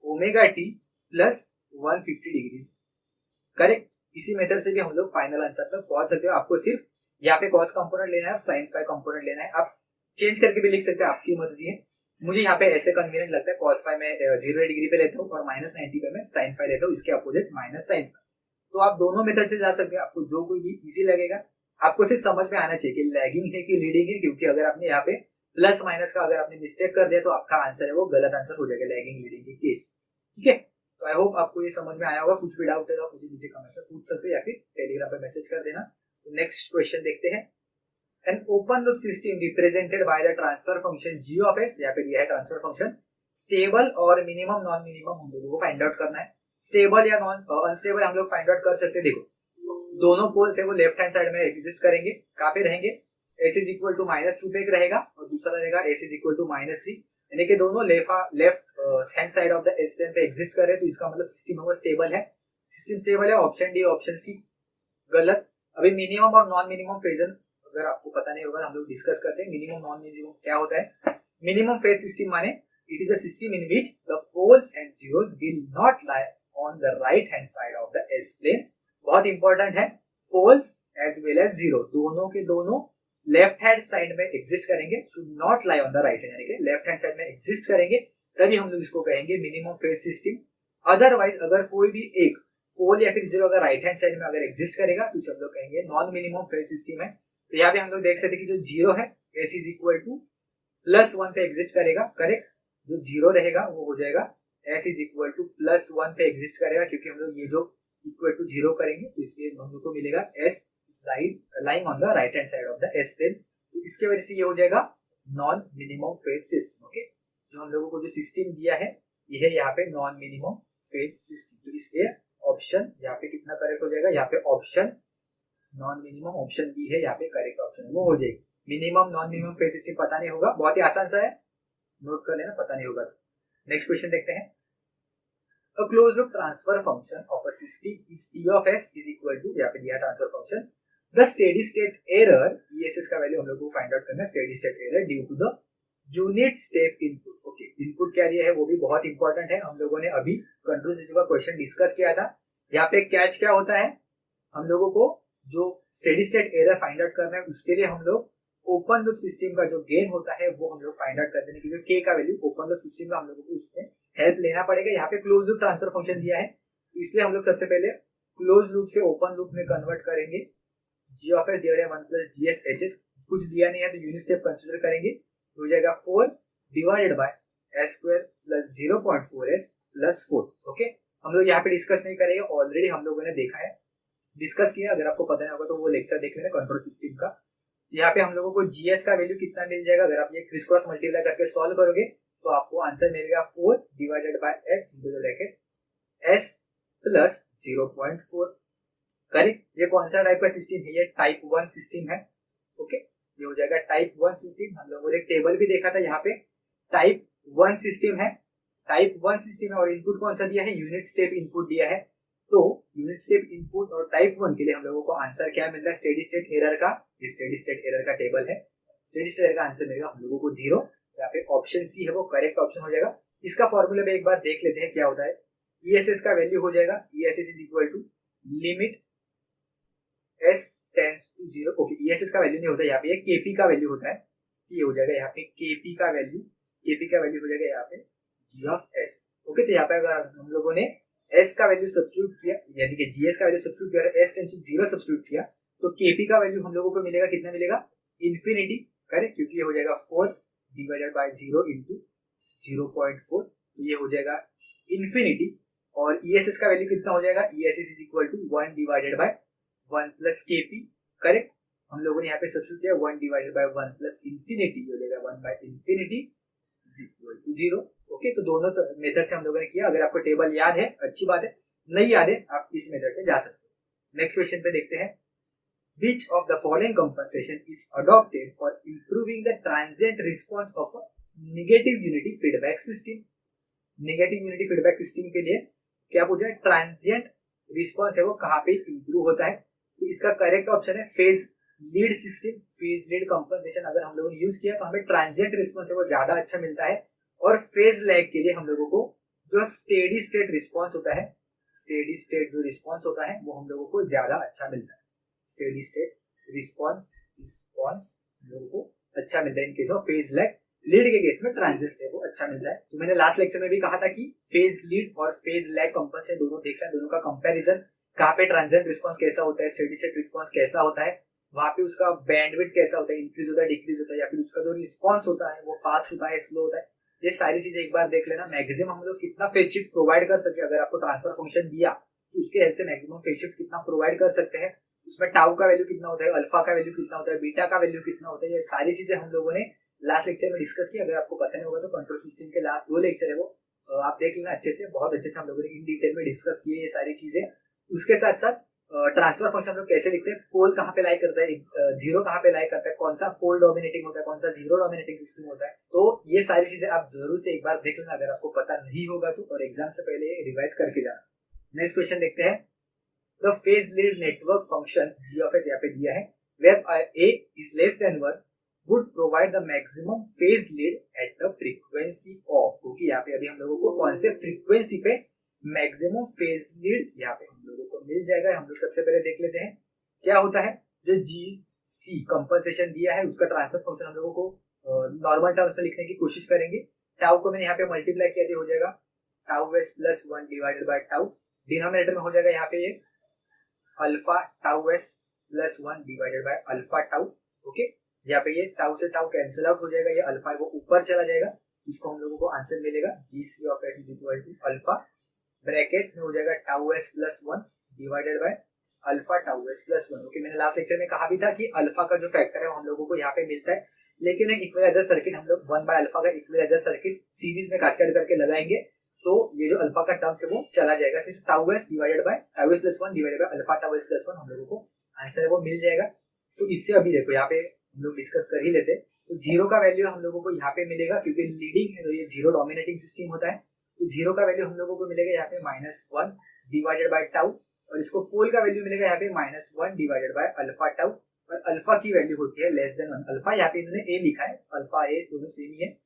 omega T plus 150 degree, correct. इसी मेथड से भी हम लोग फाइनल आंसर तक पहुंच सकते हो। आपको सिर्फ यहाँ पे कॉस कंपोनेंट लेना है, साइन फाइव कंपोनेंट लेना है। आप चेंज करके भी लिख सकते हैं, आपकी मर्जी है। मुझे यहाँ पे ऐसे कन्वीनियंट लगता है, कॉस फाइव में 0 डिग्री पे लेता हूँ और -90 पे मैं साइन फाइव लेता हूँ, इसके अपोजिट माइनस साइन फाइव। तो आप दोनों मेथड से जा सकते हैं, आपको जो कोई भी इजी लगेगा। आपको सिर्फ समझ में आना चाहिए कि लैगिंग है कि लीडिंग है, क्योंकि अगर आपने यहाँ पे प्लस माइनस का अगर आपने मिस्टेक कर दिया तो आपका आंसर है वो गलत आंसर हो जाएगा लैगिंग लीडिंग के केस, ठीक है। तो आई होप आपको ये समझ में आया होगा। कुछ भी डाउट है तो आप मुझे नीचे कमेंट में पूछ सकते हो या फिर टेलीग्राम पे मैसेज कर देना। तो नेक्स्ट क्वेश्चन देखते हैं। An open loop system represented by the transfer function G of S, यहाँ पे दिया है ट्रांसफर फंक्शन स्टेबल और मिनिमम नॉन मिनिमम हम लोगों को फाइंड आउट करना है। स्टेबल या नॉन अनस्टेबल हम लोग फाइंड आउट कर सकते हैं। देखो दोनों पोल्स है वो लेफ्ट हैंड साइड में एग्जिस्ट करेंगे, कहाँ पे रहेंगे, s इज इक्वल टू -2 पे रहेगा और दूसरा रहेगा s इज इक्वल टू -3, यानी कि दोनों left hand side of the S plane पे एग्जिस्ट कर रहे हैं। तो इसका मतलब सिस्टम है वो स्टेबल है, सिस्टम स्टेबल है। ऑप्शन डी ऑप्शन सी गलत। अभी मिनिमम और नॉन मिनिमम फेजर अगर आपको पता नहीं होगा हम लोग डिस्कस करते हैं। मिनिमम नॉन मिनिमम क्या होता है। मिनिमम फेज सिस्टम माने it is a system in which the poles and zeros will not lie on the right hand side of the S plane. बहुत इंपॉर्टेंट है, poles as well as zero दोनों के दोनों left hand side में exist करेंगे, should not lie on the right hand, यानी कि left hand side में एग्जिस्ट करेंगे तभी हम लोग इसको कहेंगे मिनिमम फेज सिस्टम। अदरवाइज अगर कोई भी एक पोल या फिर जीरो अगर राइट हैंड साइड में अगर एग्जिस्ट करेगा तो हम लोग कहेंगे नॉन मिनिमम फेज सिस्टम है। तो यहाँ पे हम लोग देख सकते हैं कि जो जीरो है s इज इक्वल टू +1 पे एग्जिस्ट करेगा, करेक्ट। जो जीरो रहेगा वो हो जाएगा s इज इक्वल टू +1 पे एग्जिस्ट करेगा, क्योंकि हम लोग ये जो इक्वल टू जीरो करेंगे तो इसलिए हम लोग को मिलेगा s lying on the right hand side of the s plane. तो इसके वजह से ये हो जाएगा non minimum phase system, okay. जो हम लोगों को जो सिस्टम दिया है ये है यहाँ पे नॉन मिनिमम फेज सिस्टम। तो इसलिए ऑप्शन यहाँ पे कितना करेक्ट हो जाएगा, यहाँ पे option non minimum option B है, यहाँ पे करेक्ट ऑप्शन वो हो जाएगी। Minimum non minimum phase system पता नहीं होगा, बहुत ही आसान सा है, नोट कर लेना, पता नहीं होगा। नेक्स्ट क्वेश्चन देखते हैं। A closed loop transfer function of a system is T of S is equal to, यहाँ पे दिया transfer function, the steady state error ESS का वैल्यू हम लोग को फाइंड आउट करना है, steady state error due to the unit step input, okay. Input क्या दिया है वो भी बहुत इंपॉर्टेंट है, हम लोगों ने अभी कंट्रोल सिस्टम का क्वेश्चन डिस्कस किया था। यहाँ पे कैच क्या होता है, हम लोगों को जो steady state error find out करना है उसके लिए हम लोग ओपन लूप सिस्टम का जो गेन होता है वो हम लोग फाइंड आउट करते हैं, क्योंकि k का वैल्यू ओपन लूप सिस्टम का हम लोगों को उसमें हेल्प लेना पड़ेगा। यहाँ पे क्लोज लूप ट्रांसफर फंक्शन दिया है तो इसलिए हम लोग सबसे पहले क्लोज लूप से ओपन लूप में कन्वर्ट करेंगे। g of s divided by 1 plus gs hs, कुछ दिया नहीं है तो यूनिट स्टेप कंसीडर करेंगे, हो जाएगा 4 divided by s square plus 0.4s plus 4, okay. हम लोग यहाँ पे डिस्कस नहीं करेंगे, ऑलरेडी हम लोगों ने देखा है, डिस्कस किया। अगर आपको पता नहीं होगा तो वो लेक्चर देख लेना कंट्रोल सिस्टम का। यहाँ पे हम लोगों को जीएस का वैल्यू कितना मिल जाएगा, अगर आप ये क्रिस क्रॉस मल्टीप्लाई करके सॉल्व करोगे तो आपको आंसर मिलेगा 4 divided by s into the bracket s plus 0.4, correct. ये कौन सा टाइप का सिस्टम है, ये टाइप 1 सिस्टम है, ओके। ये हो जाएगा टाइप 1 सिस्टम। हम लोगों ने एक टेबल भी देखा था, यहाँ पे टाइप 1 सिस्टम है, टाइप 1 सिस्टम है और इनपुट कौन सा दिया है, यूनिट स्टेप इनपुट दिया है। तो यूनिट स्टेप इनपुट और टाइप 1 के लिए हम लोगों को आंसर क्या मिल रहा है, स्टेडी स्टेट एरर का, ये स्टेडी स्टेट एरर का टेबल है। स्टेडी स्टेट एरर का आंसर मिलेगा हम लोगों को 0, यहाँ पे ऑप्शन सी है वो करेक्ट ऑप्शन हो जाएगा। इसका फॉर्मूला में एक बार देख लेते हैं क्या होता है। ईएसएस का वैल्यू हो जाएगा, ESS is equal to limit s tends to 0, okay. ESS का वैल्यू नहीं होता, यहाँ पे केपी का वैल्यू होता है, ये हो जाएगा यहाँ पे केपी का वैल्यू हो जाएगा यहाँ पे g ऑफ s, ओके। तो यहाँ पे अगर हम लोगों ने s का वैल्यू सब्स्टिट्यूट किया, यानी कि gs का वैल्यू सब्स्टिट्यूट किया, s टेंड्स टू 0 सब्स्टिट्यूट किया, तो kp का वैल्यू हम लोगों को मिलेगा, कितना मिलेगा, इंफिनिटी, करेक्ट, क्योंकि ये हो जाएगा 4 डिवाइडेड बाय 0 इंटू 0.4, तो ये हो जाएगा इंफिनिटी। और ESS का वैल्यू कितना हो जाएगा, ESS is equal to 1 divided by 1 plus KP, correct. हम लोगों ने यहाँ पे सब्स्टिट्यूट किया 1 डिवाइडेड बाय 1 प्लस इंफिनिटी हो जाएगा 1 by infinity is equal to 0। Okay, तो दोनों मेथड से हम लोगों ने किया। अगर आपको टेबल याद है अच्छी बात है, नहीं याद है आप इस मेथड से जा सकते हो। नेक्स्ट क्वेश्चन पे देखते हैं, which of the following compensation is adopted for improving the transient response of a negative unity feedback system। Negative unity feedback system के लिए क्या पूछा है, ट्रांजिएंट रिस्पांस है वो कहाँ पे इंप्रूव होता है। तो इसका करेक्ट ऑप्शन है phase lead system. Phase lead compensation अगर हम लोगों ने यूज किया तो हमें ट्रांजिएंट रिस्पांस है वो ज्यादा अच्छा मिलता है। और फेज लैग के लिए हम लोगों को जो स्टेडी स्टेट रिस्पांस होता है, स्टेडी स्टेट जो रिस्पांस होता है वो हम लोगों को ज्यादा अच्छा मिलता है। स्टेडी स्टेट रिस्पांस हम लोगों को अच्छा मिलता है इन case of phase lag. Lead के केस में ट्रांजिएंट है वो अच्छा मिलता है। तो मैंने लास्ट लेक्चर में भी कहा था कि फेज लीड और फेज लैग कंपनसेशन दोनों देखना, दोनों का कंपैरिजन, कहाँ पे ट्रांजिएंट रिस्पांस कैसा होता है, स्टेडी स्टेट रिस्पांस कैसा होता है, वहां पे उसका बैंडविड्थ कैसा होता है, इंक्रीज होता है डिक्रीज होता है, या फिर उसका जो रिस्पांस होता है वो फास्ट होता है स्लो होता है। ये सारी चीजें एक बार देख लेना। मैक्सिमम हम लोग कितना फेज शिफ्ट प्रोवाइड कर सकते हैं, अगर आपको ट्रांसफर फंक्शन दिया तो उसके हेल्प से मैक्सिमम फेज शिफ्ट कितना प्रोवाइड कर सकते हैं, उसमें टाउ का वैल्यू कितना होता है, अल्फा का वैल्यू कितना होता है, बीटा का वैल्यू कितना होता है, ये सारी चीजें हम लोगों ने लास्ट लेक्चर में डिस्कस किया। अगर आपको पता नहीं होगा तो कंट्रोल सिस्टम के लास्ट 2 लेक्चर है वो आप देख लेना अच्छे से, बहुत अच्छे से हम लोगों ने इन डिटेल में डिस्कस किए ये सारी चीजें। उसके साथ साथ ट्रांसफर फंक्शन हम लोग कैसे लिखते हैं, पोल कहाँ पे लाई करता है, जीरो कहाँ पे लाई करता है, कौन सा पोल डोमिनेटिंग होता है, कौन सा जीरो डोमिनेटिंग सिस्टम होता है। तो ये सारी चीजें आप जरूर से एक बार देख लेना अगर आपको पता नहीं होगा तो, और एग्जाम से पहले रिवाइज करके जाना। नेक्स्ट क्वेश्चन देखते हैं, the phase lead network function G of S यहाँ पे दिया है, where A is less than 1 would provide the maximum phase lead at the frequency of, क्योंकि यहाँ पे अभी हम लोगों को कौन से फ्रीक्वेंसी पे मैक्सिमम फेज लीड यहाँ पे हम लोगों को मिल जाएगा। हम लोग सबसे पहले देख लेते हैं क्या होता है। जो GC कंपनसेशन दिया है उसका ट्रांसफर फंक्शन हम लोगों को नॉर्मल टर्म्स में लिखने की कोशिश करेंगे। टाउ को मैंने यहाँ पे मल्टीप्लाई किया दिया हो जाएगा tau S plus 1 divided by tau, denominator में हो जाएगा यहाँ पे ये alpha tau S plus 1 divided by alpha tau. Okay, यहाँ पे ये टाउ से टाउ कैंसिल आउट हो जाएगा, ये अल्फा वो ऊपर चला जाएगा, इसको हम लोगों को आंसर मिलेगा GC of S is equal to alpha, bracket में हो जाएगा tau S plus 1 divided by alpha tau S plus 1। Okay, मैंने लास्ट लेक्चर में कहा भी था कि अल्फा का जो फैक्टर है वो हम लोगों को यहाँ पे मिलता है, लेकिन एक इक्विलाइजर सर्किट हम लोग 1 बाय अल्फा का इक्विलाइजर सर्किट सीरीज में कास्केड करके लगाएंगे तो ये जो अल्फा का टर्म है वो चला जाएगा, सिर्फ tau S divided by tau S plus 1 divided by alpha tau S plus 1 हम लोगों को आंसर है वो मिल जाएगा। तो इससे अभी देखो यहाँ पे हम लोग डिस्कस कर ही लेते। तो जीरो का वैल्यू हम लोगों को यहाँ पे मिलेगा क्योंकि लीडिंग है तो ये जीरो डोमिनेटिंग सिस्टम होता है, तो जीरो का वैल्यू हम लोगों को मिलेगा यहाँ पे -1 डिवाइडेड बाय टाउ, और इसको पोल का वैल्यू मिलेगा यहाँ पे -1 डिवाइडेड बाय अल्फा टाउ, और अल्फा की वैल्यू होती है लेस देन 1। अल्फा यहाँ पे इन्होंने ए लिखा है, अल्फा ए दोनों सेम ही है।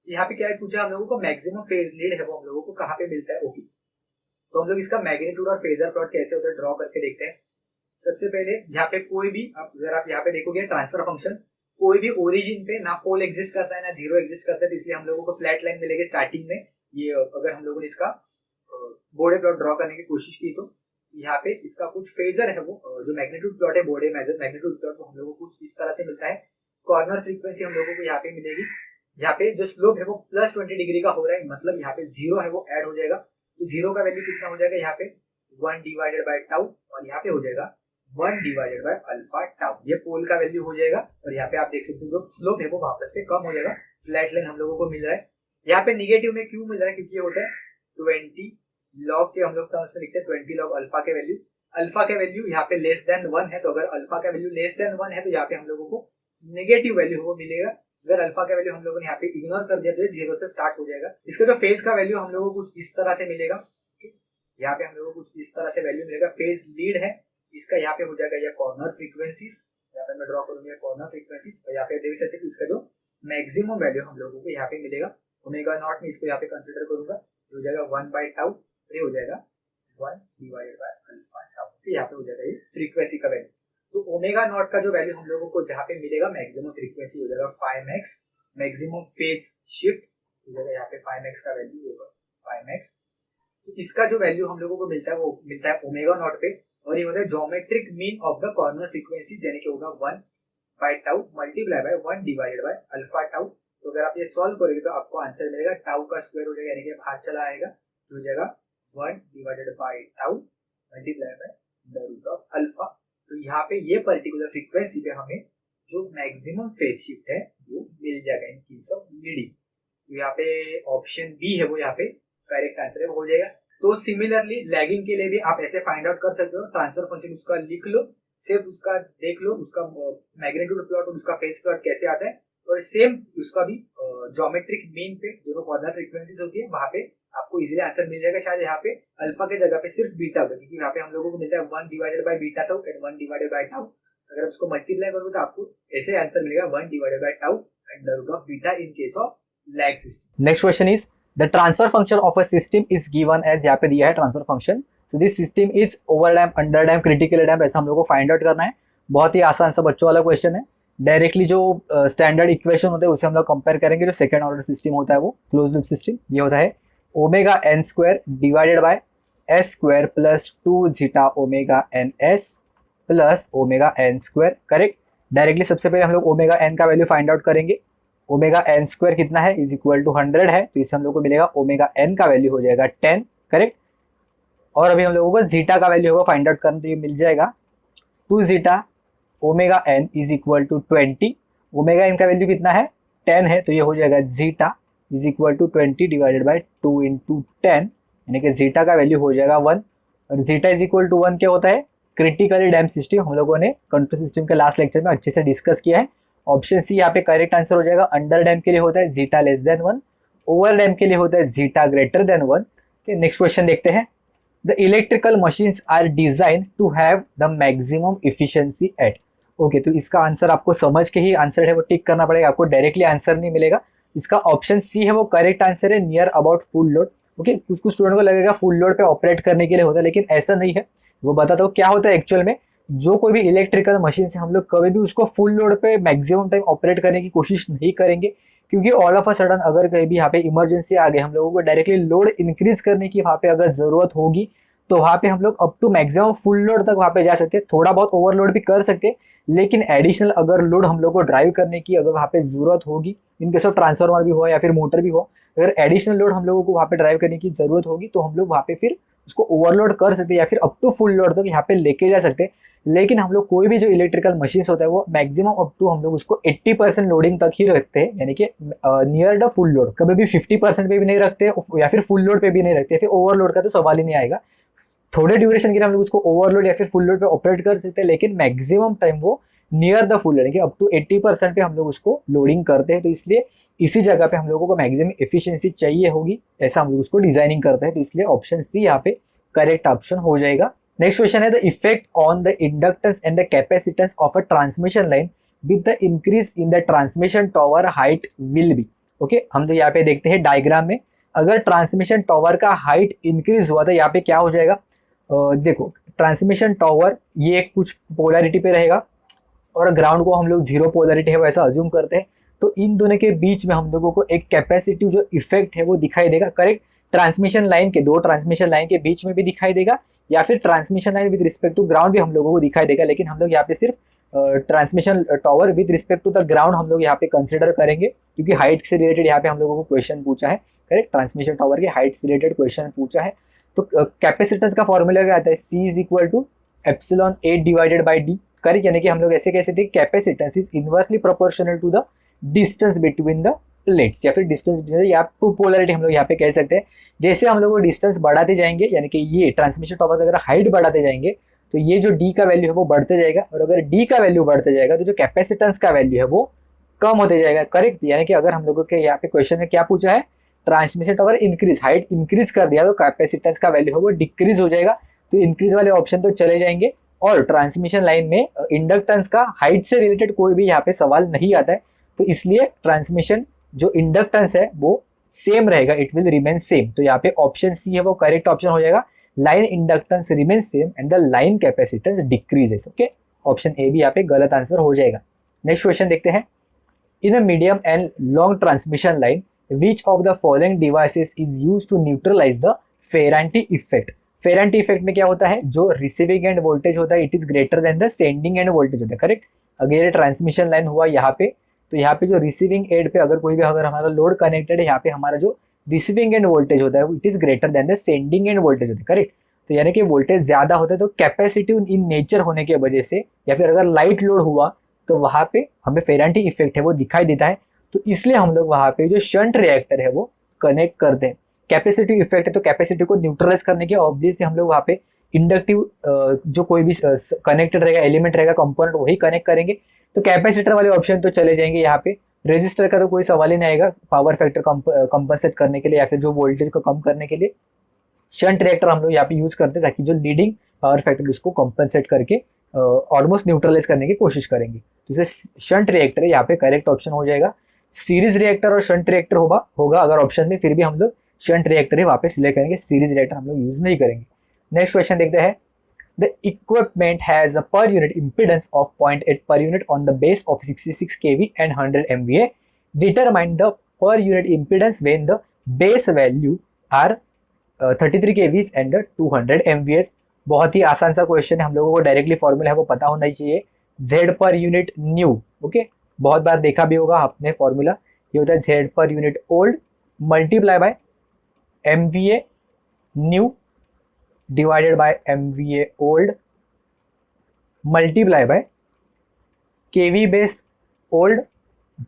यहाँ पे क्या है पूछा हम लोगों को, मैक्सिमम फेज लीड है वो हम लोगों को कहाँ पे मिलता है। ओके, तो हम लोग इसका मैग्नीट्यूड और फेजर प्लॉट कैसे होता है ड्रॉ करके देखते हैं। सबसे पहले यहाँ पे कोई भी अगर आप यहाँ पे देखोगे ट्रांसफर फंक्शन, कोई भी ओरिजिन पे ना पोल एग्जिस्ट करता है ना जीरो एग्जिस्ट करता है, तो इसलिए हम लोगों को फ्लैट लाइन मिलेगी स्टार्टिंग में। ये अगर हम लोगों ने इसका बोर्डे प्लॉट ड्रॉ करने की कोशिश की तो यहाँ पे इसका कुछ फेजर है वो जो मैग्नीट्यूड प्लॉट है, बोर्डे मैग्नीट्यूड प्लॉट वो हम लोगों को कुछ इस तरह से मिलता है। कॉर्नर फ्रीक्वेंसी हम लोगों को यहाँ पे मिलेगी, यहाँ पे जो स्लोप है वो +20 डिग्री का हो रहा है, मतलब यहाँ पे जीरो है वो ऐड हो जाएगा, तो जीरो का वैल्यू कितना हो जाएगा यहाँ पे 1 डिवाइडेड बाय टाउ, और यहाँ पे हो जाएगा 1 डिवाइडेड बाय अल्फा टाउ, ये पोल का वैल्यू हो जाएगा। और यहाँ पे आप देख सकते हो जो स्लोप है वो वापस से कम हो जाएगा, फ्लैट लाइन हम लोगों को मिल रहा है। यहाँ पे निगेटिव में क्यों मिल रहा है, क्योंकि ये होता है 20 लॉग के हम लोग टर्म्स में लिखते हैं 20 लॉग अल्फा के वैल्यू। अल्फा के वैल्यू यहाँ पे लेस देन 1 है, तो अगर अल्फा का वैल्यू लेस देन 1 है तो यहाँ पे हम लोगों को नेगेटिव वैल्यू वो मिलेगा। अगर अल्फा का वैल्यू हम लोगों ने यहाँ पे इग्नोर कर दिया तो ये जीरो से स्टार्ट हो जाएगा। इसका जो फेज का वैल्यू हम लोगों को कुछ इस तरह से मिलेगा, यहाँ पे हम लोगों को कुछ इस तरह से वैल्यू मिलेगा। फेज लीड है इसका यहाँ पे हो जाएगा ये कॉर्नर फ्रीक्वेंसीज, यहाँ पे मैं ड्रॉ करूंगा कॉर्नर फ्रीक्वेंसीज, और यहाँ पे देख सकते हैं इसका जो मैक्सिमम वैल्यू हम लोगों को यहाँ पे मिलेगा ओमेगा नॉट में, इसको यहाँ पे कंसीडर करूंगा, हो जाएगा 1 बाय टाउ, ये हो जाएगा 1 डिवाइडेड बाय अल्फा टाउ, तो यहाँ पे हो जाएगा ये फ्रीक्वेंसी का वैल्यू। तो ओमेगा नॉट का जो वैल्यू हम लोगों को जहाँ पे मिलेगा मैक्सिमम फ्रीक्वेंसी हो जाएगा 5x, मैक्सिमम फेज शिफ्ट हो जाएगा यहाँ पे 5x का वैल्यू होगा 5x। तो इसका जो वैल्यू हम लोगों को मिलता है वो मिलता है ओमेगा नॉट पे, और ये होता है geometric mean of the corner frequency, यानी कि होगा 1 by tau multiply by 1 divided by alpha tau. तो अगर आप ये सॉल्व करोगे तो आपको आंसर मिलेगा टाउ का स्क्वायर हो जाएगा, यानी कि बाहर चला आएगा, तो हो जाएगा 1 divided by tau multiply by the root of alpha. तो यहाँ पे ये पर्टिकुलर फ्रीक्वेंसी पे हमें जो मैक्सिमम फेज शिफ्ट है वो मिल जाएगा इन केस ऑफ लीडिंग। तो यहाँ पे ऑप्शन बी है वो यहाँ पे करेक्ट आंसर है, हो जाएगा। तो सिमिलरली लैगिंग के लिए भी आप ऐसे फाइंड आउट कर सकते हो, ट्रांसफर फंक्शन उसका लिख लो, सिर्फ उसका देख लो, उसका मैग्नीट्यूड प्लॉट और उसका फेज प्लॉट कैसे आता है, और सेम उसका भी ज्योमेट्रिक मीन पे दोनों कॉर्नर फ्रीक्वेंसीज होती है, वहां पे आपको इजीली आंसर मिल जाएगा। शायद यहाँ पे अल्फा के जगह पे सिर्फ बीटा होगा, क्योंकि यहाँ पे हम लोगों को मिलता है 1 divided by beta tau and 1 divided by tau. अगर उसको मल्टीप्लाई करोगे तो आपको ऐसे आंसर मिलेगा 1 divided by tau and the root of beta in case of lag system. Next question is the transfer function of a system is given as, यहाँ पे दिया है transfer function. So this system is over damp, under damp, critical damp, ऐसा हम लोग को find out करना है। बहुत ही आसान सा बच्चों वाला क्वेश्चन है। डायरेक्टली जो स्टैंडर्ड इक्वेशन होता है उसे हम लोग कंपेयर करेंगे। जो सेकंड ऑर्डर सिस्टम होता है वो क्लोज लूप सिस्टम, ये होता है omega N square divided by S square plus 2 zeta omega N S plus omega N square. Correct. Directly सबसे पहले हम लोग ओमेगा एन का वैल्यू फाइंड आउट करेंगे। ओमेगा एन स्क्वायर कितना है, इज इक्वल टू 100 है, तो इससे हम लोग को मिलेगा ओमेगा एन का वैल्यू हो जाएगा 10। करेक्ट। और अभी हम लोगों को जीटा का वैल्यू होगा फाइंड आउट करना, तो ये मिल जाएगा 2 zeta omega N is equal to 20। Omega N का वैल्यू कितना है, 10 है, तो ये हो जाएगा zeta is equal to 20 divided by 2 into 10, यानी कि जीटा का वैल्यू हो जाएगा 1। और जीटा इज इक्वल टू 1 क्या होता है, क्रिटिकली डैम सिस्टम। हम लोगों ने कंट्रोल सिस्टम के लास्ट लेक्चर में अच्छे से डिस्कस किया है। ऑप्शन सी यहाँ पे करेक्ट आंसर हो जाएगा। अंडर डैम के लिए होता है zeta less than 1, over damp के लिए होता है zeta greater than 1। Next question देखते हैं। The electrical machines are design to have the maximum efficiency at. Okay, तो इसका आंसर आपको समझ के ही आंसर है वो टिक करना पड़ेगा, आपको डायरेक्टली आंसर नहीं मिलेगा। इसका ऑप्शन सी है वो करेक्ट आंसर है, near about full load. Okay, कुछ कुछ स्टूडेंट को लगेगा फुल लोड पे ऑपरेट करने के लिए होता है, लेकिन ऐसा नहीं है। वो बताता हूँ क्या होता है एक्चुअल में। जो कोई भी इलेक्ट्रिकल मशीन से हम लोग कभी भी उसको फुल लोड पे मैक्सिमम टाइम ऑपरेट करने की कोशिश नहीं करेंगे, क्योंकि ऑल ऑफ अ सडन अगर कहीं भी यहाँ पे इमरजेंसी आ गई, हम लोगों को डायरेक्टली लोड इंक्रीज करने की वहाँ पे अगर जरूरत होगी, तो वहाँ पे हम लोग up to maximum full load तक वहाँ पे जा सकते हैं। थोड़ा बहुत ओवरलोड भी कर सकते हैं, लेकिन एडिशनल अगर लोड हम लोग को ड्राइव करने की अगर वहाँ पे जरूरत होगी, इन केस ऑफ ट्रांसफार्मर भी हो या फिर मोटर भी हो, अगर एडिशनल लोड हम लोगों को वहाँ पे ड्राइव करने की जरूरत होगी, तो हम लोग वहाँ पे फिर उसको ओवरलोड कर सकते हैं या फिर अप टू फुल लोड तक यहाँ पे लेके जा सकते हैं। लेकिन हम लोग कोई भी जो इलेक्ट्रिकल मशीन्स होता है वो मैक्सिमम अप टू हम लोग उसको 80% लोडिंग तक ही रखते हैं, यानी कि नियर द फुल लोड। कभी भी 50% पे भी नहीं रखते या फिर फुल लोड पे भी नहीं रखते, फिर ओवरलोड का तो सवाल ही नहीं आएगा। थोड़े ड्यूरेशन के लिए हम लोग उसको ओवरलोड या फिर फुल लोड पे ऑपरेट कर सकते हैं, लेकिन मैक्सिमम टाइम वो near the full load, up to 80% पे हम लोग उसको लोडिंग करते हैं। तो इसलिए इसी जगह पे हम लोगों को मैक्सिमम एफिशिएंसी चाहिए होगी, ऐसा हम लोग उसको डिजाइनिंग करते हैं। तो इसलिए ऑप्शन सी यहाँ पे करेक्ट ऑप्शन हो जाएगा। नेक्स्ट क्वेश्चन है the effect on the inductance and the capacitance of a transmission line with the increase in the transmission tower height will be. Okay, हम तो यहाँ पे देखते हैं डायग्राम में, अगर ट्रांसमिशन टॉवर का हाइट इंक्रीज हुआ तो यहाँ पे क्या हो जाएगा। देखो, ट्रांसमिशन टॉवर ये कुछ पोलैरिटी पे रहेगा और ग्राउंड को हम लोग जीरो पोलैरिटी है वैसा अज्यूम करते हैं, तो इन दोनों के बीच में हम लोगों को एक कैपेसिटिव जो इफेक्ट है वो दिखाई देगा। करेक्ट। ट्रांसमिशन लाइन के, दो ट्रांसमिशन लाइन के बीच में भी दिखाई देगा, या फिर transmission line with respect to ground भी हम लोगों को दिखाई देगा। लेकिन हम लोग यहाँ पे सिर्फ transmission tower with respect to the ground हम लोग यहाँ पे कंसिडर करेंगे, क्योंकि हाइट से रिलेटेड यहाँ पे हम लोगों को क्वेश्चन पूछा है। करेक्ट, ट्रांसमिशन टॉवर के हाइट से रिलेटेड क्वेश्चन पूछा है। तो कैपेसिटेंस का फॉर्मूला क्या आता है, C is equal to epsilon A divided by D। Correct, यानी कि हम लोग ऐसे कैसे थे, capacitance is inversely proportional to the distance between the plates, या फिर डिस्टेंस या पोलैरिटी हम लोग यहाँ पे कह सकते हैं। जैसे हम लोग डिस्टेंस बढ़ाते जाएंगे, यानी कि ये ट्रांसमिशन टॉवर का अगर हाइट बढ़ाते जाएंगे, तो ये जो D का वैल्यू है वो बढ़ते जाएगा, और अगर D का वैल्यू बढ़ते जाएगा तो जो कैपेसिटेंस का वैल्यू है वो कम होते जाएगा। करेक्ट, यानी कि अगर हम लोगों के यहाँ पे क्वेश्चन में क्या पूछा है, transmission tower increase, height increase कर दिया तो कैपेसिटेंस का वैल्यू है वो डिक्रीज हो जाएगा। तो इंक्रीज वाले ऑप्शन तो चले जाएंगे, और ट्रांसमिशन लाइन में इंडक्टेंस का हाइट से रिलेटेड कोई भी यहाँ पे सवाल नहीं आता है, तो इसलिए ट्रांसमिशन जो इंडक्टेंस है वो सेम रहेगा, इट विल रिमेन सेम। तो यहाँ पे ऑप्शन सी है वो करेक्ट ऑप्शन हो जाएगा। Line inductance remain same and the line capacitance decreases. Okay, option ए भी यहाँ पे गलत आंसर हो जाएगा। नेक्स्ट क्वेश्चन देखते हैं। In a medium and long transmission line which of the following devices is used to neutralize the Ferranti effect। फेरेंटी effect में क्या होता है, जो रिसीविंग एंड वोल्टेज होता है it is greater than the sending end voltage होता है। Correct, अगर ये ट्रांसमिशन लाइन हुआ यहाँ पे, तो यहाँ पे जो रिसीविंग एंड पे अगर कोई भी अगर हमारा लोड कनेक्टेड है, यहाँ पे हमारा जो रिसीविंग एंड वोल्टेज होता है it is greater than the sending end voltage होता है, करेक्ट। तो यानी कि वोल्टेज ज्यादा होता है तो कैपेसिटिव इन नेचर होने की वजह से, या फिर अगर लाइट लोड हुआ तो वहां पे हमें फेरांटी इफेक्ट है वो दिखाई देता है, तो इसलिए हम लोग वहां पे जो शंट रिएक्टर है वो कनेक्ट करते हैं। कैपेसिटिव इफेक्ट है तो कैपेसिटी को न्यूट्रलाइज करने के ऑब्वियसली हम लोग वहां पे इंडक्टिव जो कोई भी कनेक्टेड रहेगा एलिमेंट रहेगा कंपोनेंट वही कनेक्ट करेंगे। तो कैपेसिटर वाले ऑप्शन तो चले जाएंगे यहाँ पे। रेजिस्टर का तो कोई सवाल ही नहीं आएगा पावर फैक्टर कंपनसेट करने के लिए या फिर जो वोल्टेज को कम करने के लिए। शंट रिएक्टर हम लोग यहाँ पे यूज करते हैं ताकि जो लीडिंग पावर फैक्टर उसको कंपनसेट करके ऑलमोस्ट न्यूट्रलाइज करने की कोशिश करेंगे। तो इसे शंट रिएक्टर यहाँ पे करेक्ट ऑप्शन हो जाएगा। सीरीज रिएक्टर और शंट रिएक्टर होगा अगर ऑप्शन में, फिर भी हम लोग शंट रिएक्टर ही वापस सिलेक्ट करेंगे, सीरीज रिएक्टर हम लोग यूज नहीं करेंगे। नेक्स्ट क्वेश्चन देखते हैं। The equipment has a per unit impedance of 0.8 per unit on the base of 66 kV and 100 MVA. Determine the per unit impedance when the base value are 33 kV and 200 MVA. बहुत ही आसान सा question है, हम लोगों को directly formula है वो पता होना ही चाहिए। Z per unit new, okay, बहुत बार देखा भी होगा आपने फॉर्मूला। ये होता है Z per unit old multiply by MVA new divided by MVA old multiply by kV base old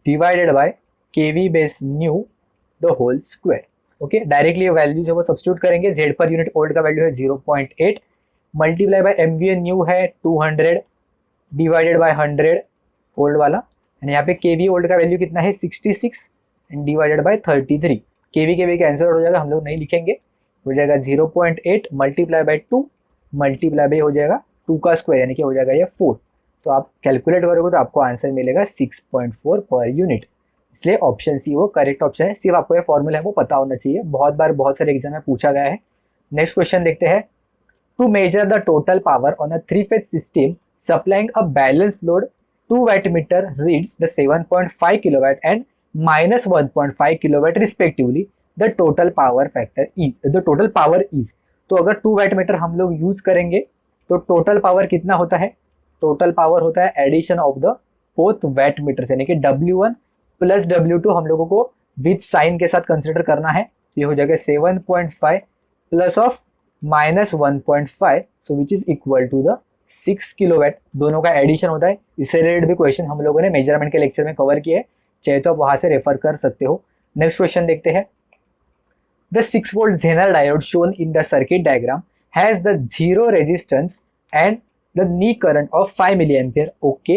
divided by kV base new the whole square। Okay, directly values है वो सब्स्टिट्यूट करेंगे। Z पर यूनिट ओल्ड का value है 0.8 multiply by MVA new है 200 divided by 100 old वाला, and यहाँ पे KV old का वैल्यू कितना है 66 and divided bye 33। KV cancel हो जाएगा, हम लोग नहीं लिखेंगे, हो जाएगा 0.8 मल्टीप्लाई बाय 2 मल्टीप्लाई बाय हो जाएगा 2 का स्क्वायर यानी कि हो जाएगा ये 4। तो आप कैलकुलेट करोगे तो आपको आंसर मिलेगा 6.4 पर यूनिट। इसलिए ऑप्शन सी वो करेक्ट ऑप्शन है। सिर्फ आपको ये फॉर्मूला है वो पता होना चाहिए, बहुत बार बहुत सारे एग्जाम में पूछा गया है। नेक्स्ट क्वेश्चन देखते हैं। To measure the total power on a 3-phase system supplying a balance load 2 wattmeter reads the 7.5 kilowatt and -1.5 kilowatt respectively the total power factor the total power is. तो अगर 2 wattmeter हम लोग use करेंगे तो total power कितना होता है? Total power होता है addition of the both wattmeters यानी कि W1 प्लस W2 हम लोगों को विथ साइन के साथ कंसिडर करना है। ये हो जाएगा 7.5 plus of -1.5 so which is equal to the 6 kilowatt. दोनों का एडिशन होता है। इससे रिलेटेड भी क्वेश्चन हम लोगों ने मेजरमेंट के लेक्चर में कवर किया है, चाहे तो आप वहां से रेफर कर सकते हो। नेक्स्ट क्वेश्चन देखते हैं। The 6-volt Zener diode shown in the circuit diagram has the zero resistance and the knee current of 5 milliampere. Okay,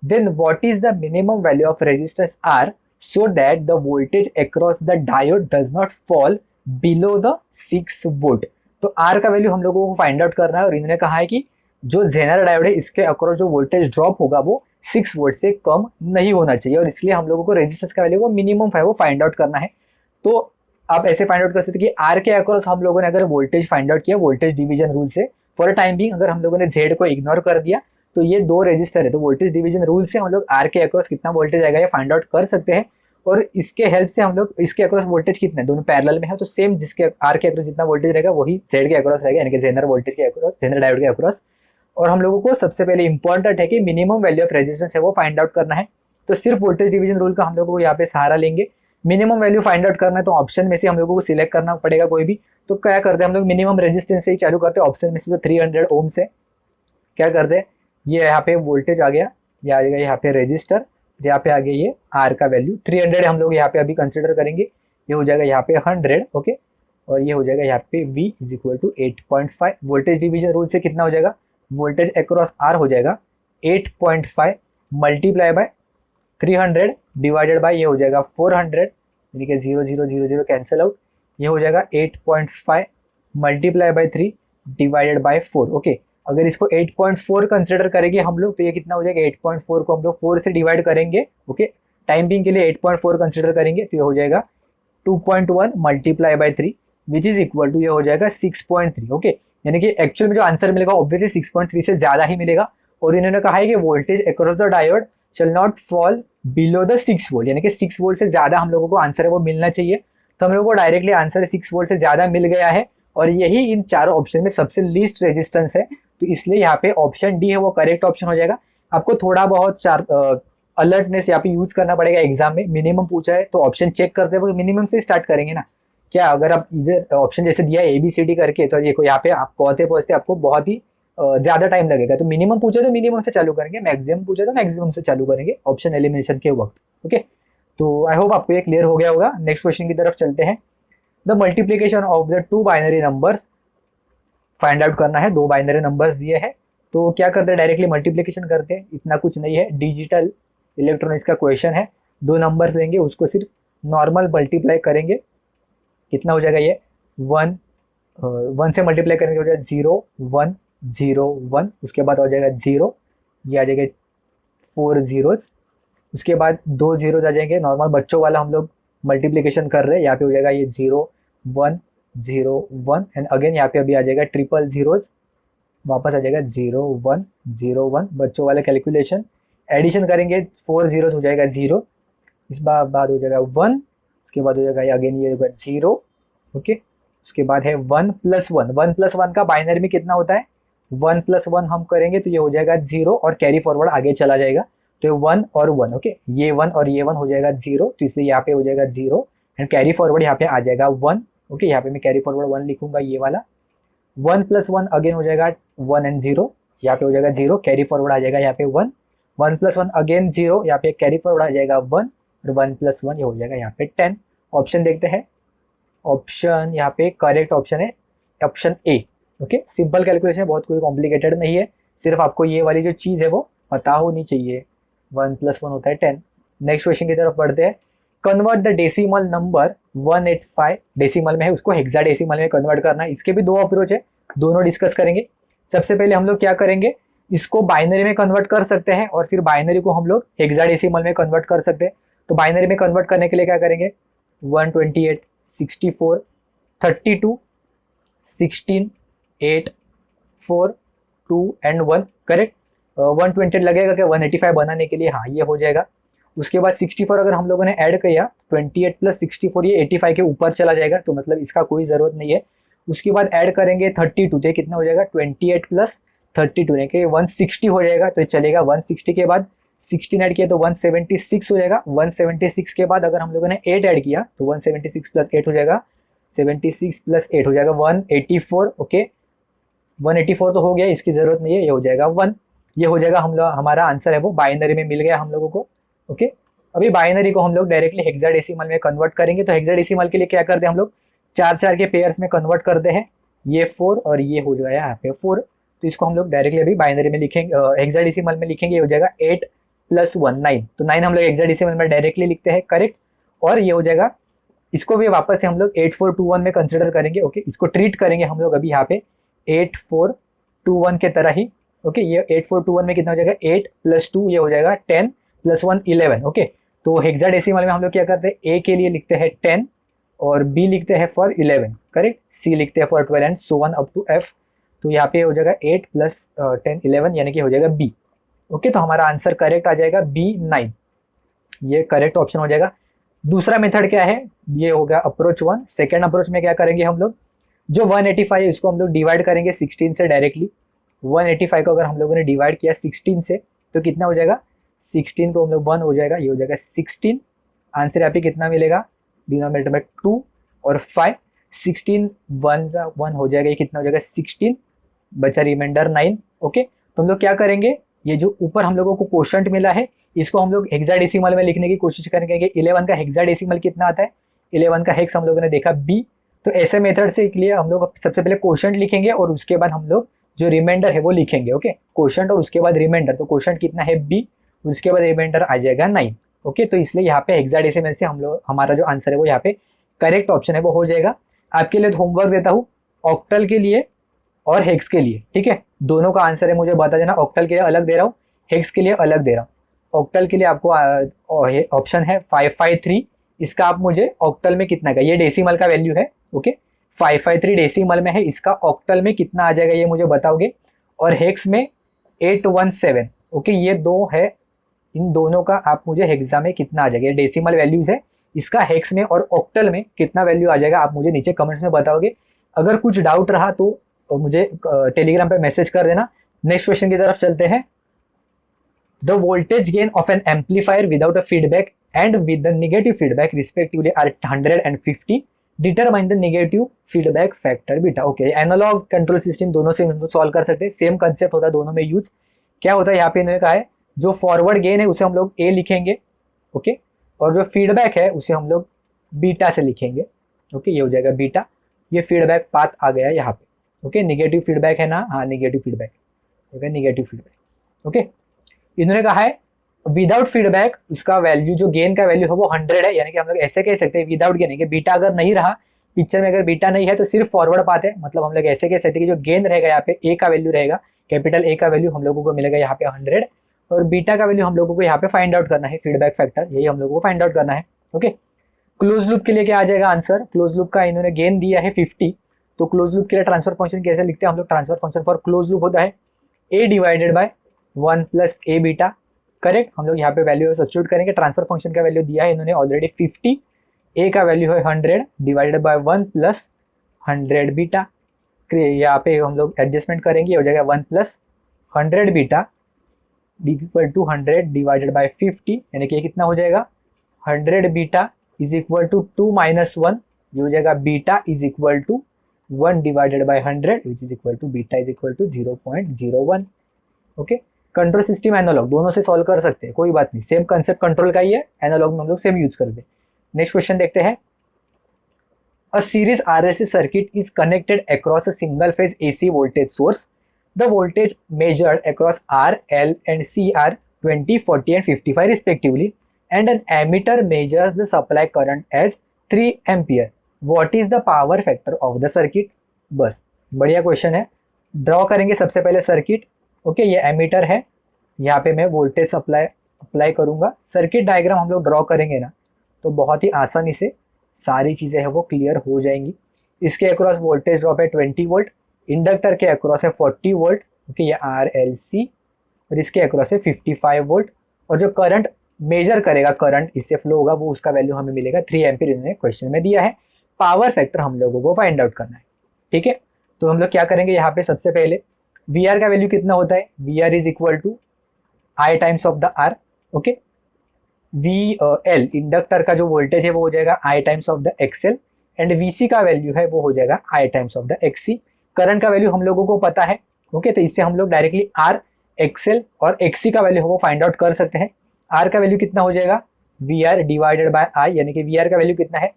then what is the minimum value of resistance R so that the voltage across the diode does not fall below the 6 volt? तो R का value हम लोगों को find out करना है और इन्होंने कहा है कि जो जेनर डायोड है इसके अक्रॉस जो वोल्टेज ड्रॉप होगा वो 6 वोल्ट से कम नहीं होना चाहिए, और इसलिए हम लोगों को रेजिस्टेंस का वैल्यू वो मिनिमम है वो फाइंड आउट करना है। तो आप ऐसे फाइंड आउट कर सकते हैं कि आर के अक्रॉस हम लोगों ने अगर वोल्टेज फाइंड आउट किया वोल्टेज डिवीजन रूल से, फॉर टाइम बिंग अगर हम लोगों ने जेड को इग्नोर कर दिया तो ये 2 रजिस्टर है, तो वोल्टेज डिवीजन रूल से हम लोग आर के अक्रॉस कितना वोल्टेज आएगा ये फाइंड आउट कर सकते हैं। और इसके हेल्प से हम लोग इसके अक्रॉस वोल्टेज कितना है, दोनों पैरेलल में है, तो सेम जिसके आर के अक्रॉस जितना वोल्टेज रहेगा वही जेड के अक्रॉस रहेगा, यानी कि जेनर वोल्टेज के अक्रॉस, जेनर डायोड के अक्रॉस। और हम लोगों को सबसे पहले इंपॉर्टेंट है कि मिनिमम वैल्यू ऑफ रेजिस्टेंस है वो फाइंड आउट करना है। तो सिर्फ वोल्टेज डिवीजन रूल का हम लोगों को यहाँ पे सहारा लेंगे। मिनिमम वैल्यू फाइंड आउट करना है तो ऑप्शन में से हम लोगों को सिलेक्ट करना पड़ेगा कोई भी। तो क्या करते हैं हम लोग मिनिमम रेजिस्टेंस से ही चालू करते हैं, ऑप्शन में से जो 300 ओम से क्या करते हैं, ये यहाँ पे वोल्टेज आ गया, ये आ जाएगा यहाँ पे रेजिस्टर, यहाँ पे आ गया ये आर का वैल्यू 300 हम लोग यहाँ पे अभी कंसिडर करेंगे, ये हो जाएगा यहाँ पे 100, ओके, और ये हो जाएगा यहाँ पे V is equal to 8.5। Voltage division rule से कितना हो जाएगा, वोल्टेज अक्रॉस आर हो जाएगा 8.5 मल्टीप्लाई बाय 300 डिवाइडेड बाय ये हो जाएगा 400, यानी कि 0 0 0 0 कैंसिल आउट, ये हो जाएगा 8.5 multiply by 3 divided by 4। Okay, अगर इसको 8.4 कंसिडर करेंगे हम लोग तो ये कितना हो जाएगा, 8.4 को हम लोग 4 से डिवाइड करेंगे, ओके, टाइम बिंग के लिए 8.4 कंसिडर करेंगे तो ये हो जाएगा 2.1 multiply by 3 which is equal to ये हो जाएगा 6.3। ओके, यानी कि एक्चुअल में जो आंसर मिलेगा ऑब्वियसली 6.3 से ज़्यादा ही मिलेगा। और इन्होंने कहा है कि voltage across the diode shall not fall below the 6 volt, यानी कि 6 वोल्ट से ज़्यादा हम लोगों को आंसर है वो मिलना चाहिए। तो हम लोगों को डायरेक्टली आंसर 6 वोल्ट से ज़्यादा मिल गया है, और यही इन चारों ऑप्शन में सबसे लीस्ट रेजिस्टेंस है, तो इसलिए यहाँ पे ऑप्शन डी है वो करेक्ट ऑप्शन हो जाएगा। आपको थोड़ा बहुत अलर्टनेस यहाँ पे यूज करना पड़ेगा एग्जाम में। मिनिमम पूछा है तो ऑप्शन चेक करते हुए मिनिमम से स्टार्ट करेंगे ना, क्या अगर आप इधर ऑप्शन जैसे दिया है ABCD करके, तो देखो यहाँ पे आप पहुंचते पहुंचते आपको बहुत ही ज्यादा टाइम लगेगा। तो मिनिमम पूछे तो मिनिमम से चालू करेंगे, मैक्सिमम पूछे तो मैक्सिमम से चालू करेंगे ऑप्शन एलिमिनेशन के वक्त। ओके, तो आई होप आपको ये क्लियर हो गया होगा। नेक्स्ट क्वेश्चन की तरफ चलते हैं। The multiplication of the two binary numbers find out करना है। दो बाइनरी नंबर्स दिए हैं, तो क्या करते हैं, डायरेक्टली मल्टीप्लीकेशन करते हैं। इतना कुछ नहीं है, डिजिटल इलेक्ट्रॉनिक्स का क्वेश्चन है। दो नंबर्स लेंगे, उसको सिर्फ नॉर्मल मल्टीप्लाई करेंगे। कितना हो जाएगा ये 1 से मल्टीप्लाई करेंगे हो जाएगा 0 1 0 1, उसके बाद हो जाएगा 0, ये आ जाएगा 4 zeros, उसके बाद 2 zeros आ जाएंगे। नॉर्मल बच्चों वाला हम लोग मल्टीप्लीकेशन कर रहे हैं, यहाँ पे हो जाएगा ये 0 1 0 1 एंड अगेन यहाँ पे अभी आ जाएगा ट्रिपल जीरोज, वापस आ जाएगा 0 1 0 1। बच्चों वाले कैलकुलेशन एडिशन करेंगे, 4 zeros हो जाएगा 0, इस बाद हो जाएगा 1, उसके बाद हो जाएगा अगेन ये होगा 0। ओके, उसके बाद है 1 + 1। 1 + 1 का बाइनरी में कितना होता है, 1 + 1 हम करेंगे तो ये हो जाएगा 0 और कैरी फॉरवर्ड आगे चला जाएगा, तो 1 और 1। ओके, ये 1 और ये 1 हो जाएगा 0, तो इसलिए यहाँ पे हो जाएगा 0 एंड कैरी फॉरवर्ड यहाँ पे आ जाएगा 1। ओके, यहाँ पे मैं कैरी फॉरवर्ड 1 लिखूंगा, ये वाला 1 + 1 अगेन हो जाएगा 1 एंड 0, यहाँ पे हो जाएगा 0, कैरी फॉरवर्ड आ जाएगा यहाँ पे 1 1 + 1 अगेन 0, यहाँ पे कैरी फॉरवर्ड आ जाएगा 1 और 1 + 1 ये हो जाएगा यहाँ पे 10। ऑप्शन देखते हैं, ऑप्शन यहाँ पे करेक्ट ऑप्शन है option A. Okay, simple calculation है, बहुत कोई कॉम्प्लिकेटेड नहीं है, सिर्फ आपको ये वाली जो चीज़ है वो पता होनी चाहिए। 1 + 1 होता है 10। नेक्स्ट क्वेश्चन की तरफ बढ़ते हैं। Convert the decimal number 185, decimal में है उसको हेक्साडेसिमल में कन्वर्ट करना है। इसके भी दो अप्रोच है, दोनों डिस्कस करेंगे। सबसे पहले हम लोग क्या करेंगे, इसको बाइनरी में कन्वर्ट कर सकते हैं और फिर बाइनरी को हम लोग हेक्साडेसिमल में कन्वर्ट कर सकते हैं। तो बाइनरी में कन्वर्ट करने के लिए क्या करेंगे, 128 64 32 16 8 4 2 एंड 1, करेक्ट। 128 लगेगा क्या 185 बनाने के लिए, हाँ ये हो जाएगा। उसके बाद 64 अगर हम लोगों ने ऐड किया, 28 + 64 ये 85 के ऊपर चला जाएगा, तो मतलब इसका कोई ज़रूरत नहीं है। उसके बाद ऐड करेंगे 32, तो कितना हो जाएगा 28 + 32 ने के 160 हो जाएगा, तो चलेगा। 160 के बाद 16 ऐड किया तो 176 हो जाएगा। 176 के बाद अगर हम लोगों ने 8 ऐड किया तो 176 + 8 हो जाएगा, 76 + 8 हो जाएगा 184। ओके, 184 तो हो गया, इसकी ज़रूरत नहीं है, ये हो जाएगा 1। ये हो जाएगा, हम लोग हमारा आंसर है वो बाइनरी में मिल गया हम लोगों को। ओके, अभी बाइनरी को हम लोग डायरेक्टली हेक्साडेसिमल में कन्वर्ट करेंगे। तो हेक्साडेसिमल के लिए क्या करते हैं हम लोग, 4 के पेयर्स में कन्वर्ट करते हैं, ये 4 और ये हो जाएगा यहाँ पे 4। तो इसको हम लोग डायरेक्टली अभी बाइनरी में लिखेंगे, हेक्साडेसिमल में लिखेंगे, ये हो जाएगा 8 + 1 9। तो 9 हम लोग हेक्साडेसिमल में डायरेक्टली लिखते हैं, करेक्ट। और ये हो जाएगा, इसको भी वापस से हम लोग 8421 में कंसिडर करेंगे। ओके, इसको ट्रीट करेंगे हम लोग अभी यहाँ पे 8421 के तरह ही। ओके, ये 8421 में कितना हो जाएगा 8 + 2 ये हो जाएगा 10 + 1 11। ओके, तो हेक्साडेसिमल में हम लोग क्या करते हैं, ए के लिए लिखते हैं 10 और बी लिखते हैं फॉर 11, करेक्ट। सी लिखते हैं for 12 and so on up to F. तो यहाँ पे हो जाएगा 8 + 10 11 यानी कि हो जाएगा बी। ओके, तो हमारा आंसर करेक्ट आ जाएगा बी 9, ये करेक्ट ऑप्शन हो जाएगा। दूसरा मेथड क्या है, ये हो गया अप्रोच 1। सेकेंड अप्रोच में क्या करेंगे हम लोग, जो 185 है इसको हम लोग डिवाइड करेंगे 16 से डायरेक्टली। 185 को अगर हम लोगों ने डिवाइड किया 16 से तो कितना हो जाएगा, 16 को हम लोग 1 हो जाएगा, ये हो जाएगा 16। आंसर यहाँ पे कितना मिलेगा, डिनोमिनेटर में 2 और 5, 16 1 हो जाएगा, ये कितना हो जाएगा 16, बचा रिमाइंडर 9। ओके, तो हम लोग क्या करेंगे, ये जो ऊपर हम लोगों को क्वोशंट मिला है इसको हम लोग हेक्साडेसिमल में लिखने की कोशिश करेंगे कि 11 का हेक्साडेसिमल कितना आता है। 11 का हेक्स हम लोगों ने देखा बी, तो ऐसे मेथड से के लिए हम लोग सबसे पहले क्वोशंट लिखेंगे और उसके बाद हम लोग जो रिमाइंडर है वो लिखेंगे। ओके, क्वोशंट और उसके बाद रिमाइंडर, तो क्वोशंट कितना है बी, उसके बाद रिमाइंडर आ जाएगा 9। ओके, तो इसलिए यहाँ पे हेक्साडेसिमल से हम लोग हमारा जो आंसर है वो यहाँ पे करेक्ट ऑप्शन है वो हो जाएगा। आपके लिए होमवर्क देता हूँ ऑक्टल के लिए और हेक्स के लिए, ठीक है, दोनों का आंसर है मुझे बता देना। ऑक्टल के लिए अलग दे रहा हूँ, हेक्स के लिए अलग दे रहा हूँ। ऑक्टल के लिए आपको ऑप्शन है 553, इसका आप मुझे ऑक्टल में कितना का, ये डेसिमल का वैल्यू है। ओके, 553 डेसिमल में है, इसका ऑक्टल में कितना आ जाएगा ये मुझे बताओगे। और हेक्स में 817। ओके, ये दो है, इन दोनों का आप मुझे हेक्सा में कितना आ जाएगा, ये डेसिमल वैल्यूज है, इसका हेक्स में और ऑक्टल में कितना वैल्यू आ जाएगा आप मुझे नीचे कमेंट्स में बताओगे। अगर कुछ डाउट रहा तो मुझे टेलीग्राम पे मैसेज कर देना। नेक्स्ट क्वेश्चन की तरफ चलते हैं। The voltage gain of an amplifier without a feedback and with the negative feedback respectively are 100 and 50, determine the negative feedback factor beta. Okay, analogue control system दोनों से solve कर सकते हैं, सेम कंसेप्ट होता है दोनों में यूज। क्या होता है यहाँ पे इन्होंने कहा है जो फॉरवर्ड गेन है उसे हम लोग ए लिखेंगे, ओके, और जो फीडबैक है उसे हम लोग बीटा से लिखेंगे, ओके, ये हो जाएगा बीटा। ये फीडबैक पाथ आ गया यहाँ पे, ओके, नेगेटिव फीडबैक है ना, हाँ negative feedback, okay, negative feedback, okay. इन्होंने कहा है विदाउट फीडबैक उसका वैल्यू, जो गेन का वैल्यू है वो 100 है, यानी कि हम लोग ऐसे कह सकते हैं विदाउट गेन है कि बीटा अगर नहीं रहा पिक्चर में, अगर बीटा नहीं है तो सिर्फ फॉरवर्ड पाथ है, मतलब हम लोग ऐसे कह सकते हैं कि जो गेन रहेगा यहाँ पे ए का वैल्यू रहेगा, कैपिटल ए का वैल्यू हम लोगों को मिलेगा यहाँ पे 100, और बीटा का वैल्यू हम लोगों को यहाँ पे फाइंड आउट करना है, फीडबैक फैक्टर, यही हम लोगों को फाइंड आउट करना है, ओके। क्लोज लूप के लिए क्या आ जाएगा आंसर, क्लोज लूप का इन्होंने गेन दिया है 50, तो क्लोज लूप के लिए ट्रांसफर फंक्शन कैसे लिखते हैं हम लोग, transfer function for close loop होता है A divided by 1 plus A beta, correct. हम लोग यहाँ पे वैल्यू सब्स्टिट्यूट करेंगे, ट्रांसफर फंक्शन का वैल्यू दिया है इन्होंने ऑलरेडी 50, ए का वैल्यू है 100 डिवाइडेड बाय 1 प्लस 100 बीटा, यहाँ पे हम लोग एडजस्टमेंट करेंगे, हो जाएगा 1 plus 100 beta equal to 100 divided by 50, यानी कि कितना हो जाएगा 100 beta is equal to 2 minus 1, ये हो जाएगा beta is equal to 1 divided by 100 which is equal to beta is equal to 0.01, okay. Control system analogue दोनों से सॉल्व कर सकते हैं, कोई बात नहीं, सेम कंसेप्ट कंट्रोल का ही है, एनालॉग में हम लोग सेम यूज करते हैं। नेक्स्ट क्वेश्चन देखते हैं। A series RLC circuit is connected across a single phase AC voltage source. The voltage measured across R, L and C are 20, 40 and 55 respectively, and an ammeter measures the supply current as 3 ampere. What is the power factor of the circuit? बस बढ़िया question है। Draw करेंगे सबसे पहले circuit, okay, ये ammeter है, यहाँ पे मैं वोल्टेज अप्लाई करूँगा। सर्किट डायग्राम हम लोग ड्रॉ करेंगे ना तो बहुत ही आसानी से सारी चीज़ें हैं वो क्लियर हो जाएंगी। इसके अक्रॉस वोल्टेज ड्रॉप है 20 वोल्ट, इंडक्टर के अक्रॉस है 40 वोल्ट, ओके, ये RLC, और इसके अक्रॉस है 55 वोल्ट, और जो करंट मेजर करेगा, करंट इससे फ्लो होगा, वो उसका वैल्यू हमें मिलेगा 3 एम्पीयर, इन्होंने क्वेश्चन में दिया है। पावर फैक्टर हम लोगों को फाइंड आउट करना है, ठीक है। तो हम लोग क्या करेंगे, यहाँ पे सबसे पहले VR का वैल्यू कितना होता है, VR is equal to I times of the R, okay. VL inductor का जो वोल्टेज है वो हो जाएगा I times of the XL, and VC का वैल्यू है वो हो जाएगा I times of the XC। Current का वैल्यू हम लोगों को पता है, ओके, तो इससे हम लोग डायरेक्टली R, XL और XC का वैल्यू वो फाइंड आउट कर सकते हैं। R का वैल्यू कितना हो जाएगा, VR डिवाइडेड बाय I, यानी कि VR का वैल्यू कितना है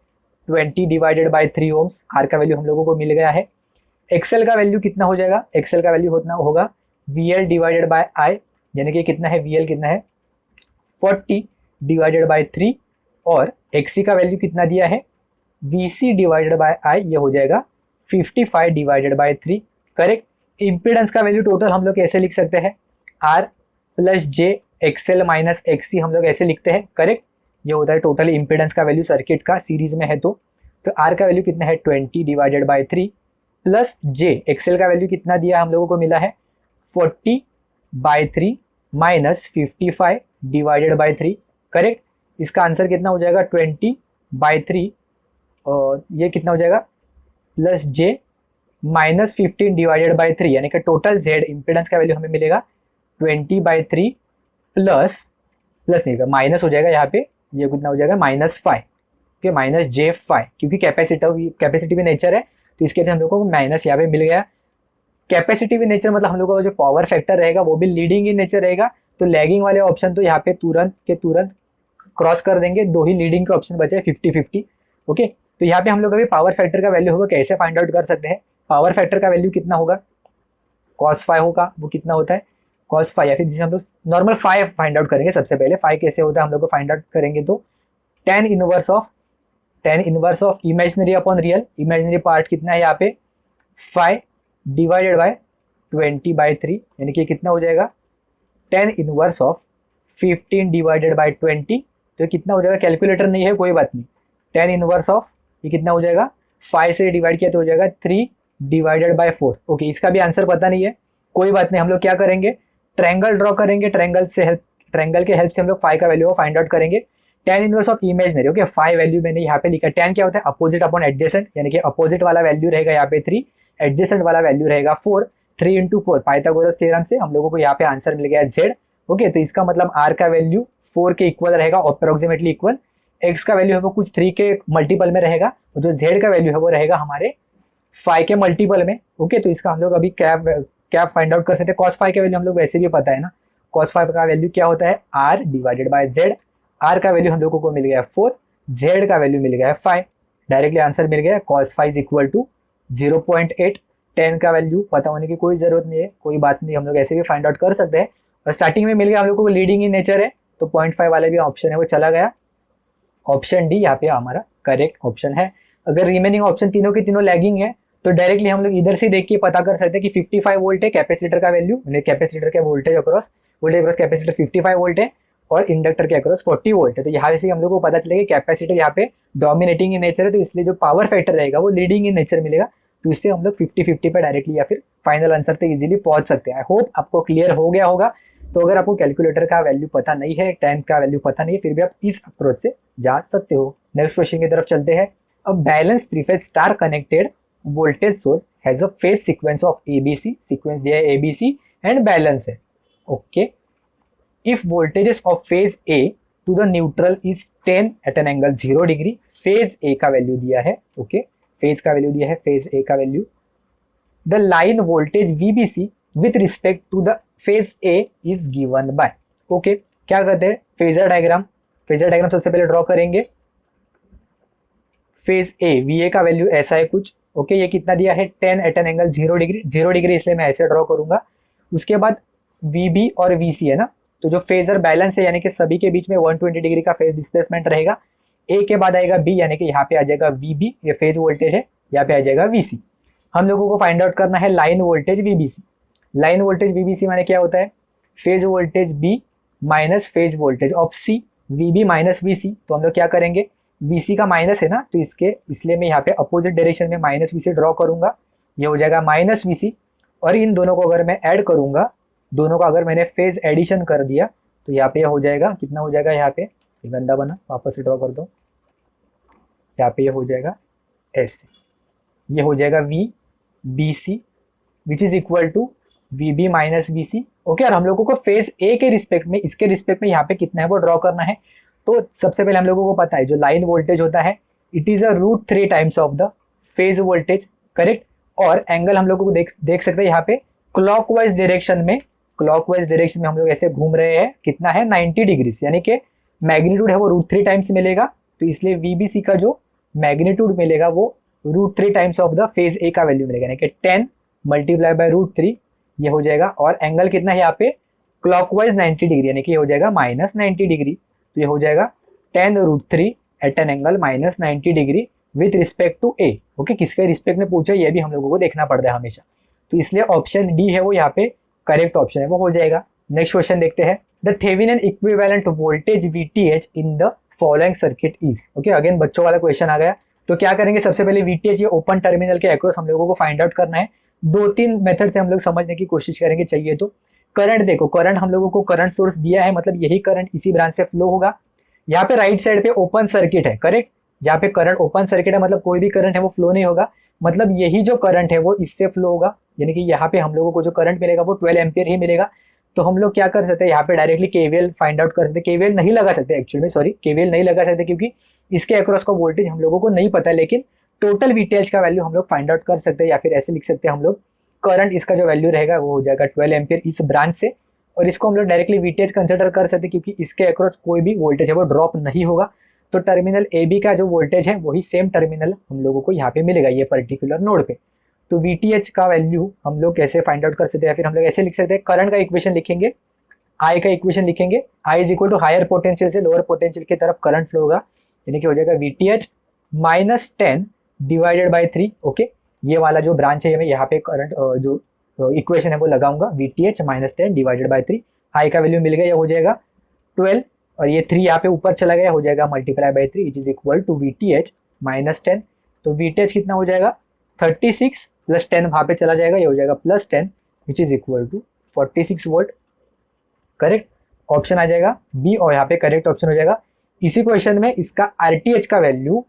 20 डिवाइडेड बाय 3 ओम्स, R का वैल्यू हम लोगों को मिल गया है। XL का वैल्यू कितना हो जाएगा, XL का वैल्यू उतना होगा VL डिवाइडेड बाय I, यानी कि कितना है VL कितना है 40 डिवाइडेड बाय 3, और XC का वैल्यू कितना दिया है VC डिवाइडेड बाय I, ये हो जाएगा 55 डिवाइडेड बाय 3, करेक्ट। इम्पीडेंस का वैल्यू टोटल हम लोग कैसे लिख सकते हैं, R plus J XL minus XC हम लोग ऐसे लिखते हैं, करेक्ट। ये होता है टोटल इम्पीडेंस का वैल्यू सर्किट का, सीरीज में है तो R का वैल्यू कितना है 20 divided by 3 plus J, XL का वैल्यू कितना दिया हम लोगों को मिला है 40 by 3 minus 55 divided by 3, correct. इसका आंसर कितना हो जाएगा 20 बाय 3, और ये कितना हो जाएगा plus J minus 15 divided by 3, यानी कि टोटल Z इम्पीडेंस का वैल्यू हमें मिलेगा 20 बाय 3 प्लस नहीं माइनस हो जाएगा यहाँ पे, ये कितना हो जाएगा -5, ओके, माइनस J5, क्योंकि कैपेसिटिव नेचर है तो इसके लिए हम लोग को माइनस यहाँ पे मिल गया। कैपेसिटिव नेचर मतलब हम लोग का जो पावर फैक्टर रहेगा वो भी लीडिंग इन नेचर रहेगा, तो लैगिंग वाले ऑप्शन तो यहाँ पे तुरंत क्रॉस कर देंगे, 2 ही लीडिंग के ऑप्शन बचे 50-50, ओके। तो यहाँ पे हम लोग अभी पावर फैक्टर का वैल्यू होगा कैसे फाइंड आउट कर सकते हैं, पावर फैक्टर का वैल्यू कितना होगा cos फाई होगा, वो कितना होता है cos फाई, या फिर जिसे हम लोग नॉर्मल फाई फाइंड आउट करेंगे। सबसे पहले फाई कैसे होता है हम लोग को फाइंड आउट करेंगे, तो tan inverse of imaginary upon real, imaginary part कितना है यहाँ पे फाई डिवाइडेड बाय 20 बाय 3, यानी कि कितना हो जाएगा tan inverse of 15 divided by 20, तो कितना हो जाएगा, कैलकुलेटर नहीं है कोई बात नहीं, tan इनवर्स ऑफ ये कितना हो जाएगा 5 से डिवाइड किया तो हो जाएगा 3 डिवाइडेड बाय 4, ओके। इसका भी आंसर पता नहीं है, कोई बात नहीं, हम लोग क्या करेंगे ट्रायंगल ड्रॉ करेंगे, ट्रायंगल के हेल्प से हम लोग फाई का वैल्यू फाइंड आउट करेंगे। tan inverse of imaginary, okay, phi value मैंने यहाँ पे लिखा, tan क्या होता है अपोजिट अपॉन एडजेसेंट, यानी कि अपोजिट वाला वैल्यू रहेगा यहाँ पे 3, एडजेसेंट वाला वैल्यू रहेगा 4, 3 इंटू 4 पाइथागोरस थ्योरम से हम लोगों को यहाँ पे आंसर मिल गया Z, ओके। तो इसका मतलब R का वैल्यू 4 के इक्वल रहेगा, अप्रोक्सीमेटली इक्वल, x का वैल्यू है वो कुछ 3 के मल्टीपल में रहेगा और जो z का वैल्यू है वो रहेगा हमारे 5 के मल्टीपल में। ओके, तो इसका हम लोग अभी क्या फाइंड आउट कर सकते हैं। cos 5 का वैल्यू हम लोग वैसे भी पता है ना, cos 5 का वैल्यू क्या होता है r divided by z। r का वैल्यू हम लोगों को मिल गया 4, z का वैल्यू मिल गया 5, डायरेक्टली आंसर मिल गया cos 5 इक्वल टू 0.8। 10 का वैल्यू पता होने की कोई जरूरत नहीं है, कोई बात नहीं, हम लोग ऐसे भी फाइंड आउट कर सकते हैं। और स्टार्टिंग में मिल गया हम लोग को लीडिंग इन नेचर है, तो 0.5 वाला भी ऑप्शन है वो चला गया। ऑप्शन डी यहाँ पे हमारा करेक्ट ऑप्शन है। अगर रिमेनिंग ऑप्शन तीनों के तीनों लैगिंग है तो डायरेक्टली हम लोग इधर से देख के पता कर सकते हैं कि 55 वोल्ट है कैपेसिटर का वैल्यू, कैपेसिटर के वोल्टेज अक्रॉस कैपेसिटर 55 वोल्ट है और इंडक्टर के अक्रॉस 40 वोल्ट है। तो यहाँ से हम लोग को पता चलेगा कैपेसिटर यहाँ पे डोमिनेटिंग इन नेचर है, तो इसलिए जो पावर फैक्टर रहेगा वो लीडिंग इन नेचर मिलेगा। तो इससे हम लोग 50-50 पे डायरेक्टली या फिर फाइनल आंसर तक इजीली पहुंच सकते हैं। आई होप आपको क्लियर हो गया होगा। तो अगर आपको कैलकुलेटर का वैल्यू पता नहीं है, टाइम का वैल्यू पता नहीं है, फिर भी आप इस अप्रोच से जा सकते हो। नेक्स्ट क्वेश्चन की तरफ चलते हैं। अब balance three phase star connected voltage source has a phase sequence of ABC, sequence दिया है एबीसी एंड बैलेंस है। Okay, if voltages of phase A to the neutral is 10 at an angle 0 degree, phase A का value दिया है। Okay, phase का value दिया है, phase A का value. The line voltage VBC with respect to the phase A is given by. Okay, क्या करते हैं फेजर डायग्राम। फेजर डायग्राम सबसे पहले ड्रॉ करेंगे। फेज ए वी ए का वैल्यू ऐसा है कुछ। ओके, ये कितना दिया है 10 at an angle 0 degree, 0 degree इसलिए मैं ऐसे ड्रॉ करूंगा। उसके बाद वी और वी है ना, तो जो फेजर बैलेंस है यानी कि सभी के बीच में 120 डिग्री का फेज डिस्प्लेसमेंट रहेगा। ए के बाद आएगा बी यानी कि यहाँ पे आ जाएगा वी, ये फेज वोल्टेज है, यहाँ पे आ जाएगा वी। हम लोगों को फाइंड आउट करना है line voltage VBC. Line voltage VBC माने क्या होता है phase voltage B minus phase voltage of C, VB minus VC. तो हम लोग क्या करेंगे, वीसी का माइनस है ना, तो इसलिए मैं यहाँ पे अपोजिट डायरेक्शन में माइनस वीसी ड्रॉ करूंगा, ये हो जाएगा माइनस वीसी। और इन दोनों को अगर मैं ऐड करूंगा, दोनों का अगर मैंने फेज एडिशन कर दिया तो यहाँ पे हो जाएगा, कितना हो जाएगा, यहाँ पे गंदा बना, वापस से ड्रॉ कर दो, यहाँ पे ये हो जाएगा ऐसे, ये हो जाएगा V B C which is equal to V B minus V C. Okay, और हम लोगों को फेज ए के रिस्पेक्ट में, इसके रिस्पेक्ट में यहाँ पे कितना है वो ड्रॉ करना है। तो सबसे पहले हम लोगों को पता है जो लाइन वोल्टेज होता है it is a √3 times of the phase voltage, correct. और एंगल हम लोगों को देख सकते हैं यहाँ पे क्लॉकवाइज डायरेक्शन में, क्लॉकवाइज डायरेक्शन में हम लोग ऐसे घूम रहे हैं, कितना है 90 डिग्री, यानी कि मैग्नीट्यूड है वो √3 टाइम्स मिलेगा। तो इसलिए वीबीसी का जो मैग्नीट्यूड मिलेगा वो √3 times of the phase A का वैल्यू मिलेगा, यानी कि 10 मल्टीप्लाई बाय √3, ये हो जाएगा। और एंगल कितना है यहाँ पे क्लॉकवाइज 90 डिग्री, यानी कि ये हो जाएगा माइनस 90 डिग्री। तो ये हो जाएगा 10√3 at an angle minus 90 degree with respect to A. Okay, किसके रिस्पेक्ट में पूछा ये भी हम लोगों को देखना पड़ता है हमेशा। तो इसलिए ऑप्शन डी है वो यहाँ पे करेक्ट ऑप्शन है, वो हो जाएगा। नेक्स्ट क्वेश्चन देखते हैं। The Thevenin equivalent voltage VTH in the following circuit is. Okay, again बच्चों वाला क्वेश्चन आ गया। तो क्या करेंगे, सबसे पहले वीटीएच ये ओपन टर्मिनल के अक्रॉस हम लोगों को फाइंड आउट करना है। 2-3 मेथड से हम लोग समझने की कोशिश करेंगे, चाहिए तो। करंट देखो, करंट हम लोगों को करंट सोर्स दिया है, मतलब यही करंट इसी ब्रांच से फ्लो होगा। यहाँ पे राइट साइड पे ओपन सर्किट है, करेक्ट, जहाँ पे करंट ओपन सर्किट है मतलब कोई भी करंट है वो फ्लो नहीं होगा, मतलब यही जो करंट है वो इससे फ्लो होगा, यानी कि यहाँ पे हम लोगों को जो करंट मिलेगा वो 12 एम्पियर ही मिलेगा। तो हम लोग क्या कर सकते हैं, यहाँ पे डायरेक्टली केवीएल फाइंड आउट कर सकते हैं। केवीएल नहीं लगा सकते एक्चुअली में, सॉरी, केवीएल नहीं लगा सकते क्योंकि इसके अक्रॉस का वोल्टेज हम लोगों को नहीं पता, लेकिन टोटल वीटीएच का वैल्यू हम लोग फाइंड आउट कर सकते हैं। या फिर ऐसे लिख सकते हैं हम लोग, करंट इसका जो वैल्यू रहेगा वो हो जाएगा 12 एम्पियर इस ब्रांच से, और इसको हम लोग डायरेक्टली वीटीएच कंसिडर कर सकते हैं क्योंकि इसके अक्रॉस कोई भी वोल्टेज है वो ड्रॉप नहीं होगा। तो टर्मिनल ए बी का जो वोल्टेज है वही सेम टर्मिनल हम लोगों को यहाँ पे मिलेगा, ये पर्टिकुलर नोड पे। तो वीटीएच का वैल्यू हम लोग कैसे फाइंड आउट कर सकते हैं, या फिर हम लोग ऐसे लिख सकते हैं, करंट का इक्वेशन लिखेंगे, आई का इक्वेशन लिखेंगे, I is equal to higher potential से लोअर पोटेंशियल की तरफ करंट फ्लो होगा, यानी कि हो जाएगा VTH minus 10 divided by 3। Okay, ये वाला जो ब्रांच है यहाँ पे करंट जो इक्वेशन है वो लगाऊंगा, वीटीएच माइनस 10 डिवाइडेड बाई 3। आई का वैल्यू मिल गया, ये हो जाएगा 12, और ये 3 यहाँ पे ऊपर चला गया, हो जाएगा multiply by 3 which is equal to VTH minus 10। तो वीटीएच कितना हो जाएगा 36 प्लस 10 वहाँ पे चला जाएगा, ये हो जाएगा plus 10 which is equal to 46 volt. Correct option आ जाएगा बी, और यहाँ पे करेक्ट ऑप्शन हो जाएगा। इसी क्वेश्चन में इसका आरटीएच का वैल्यू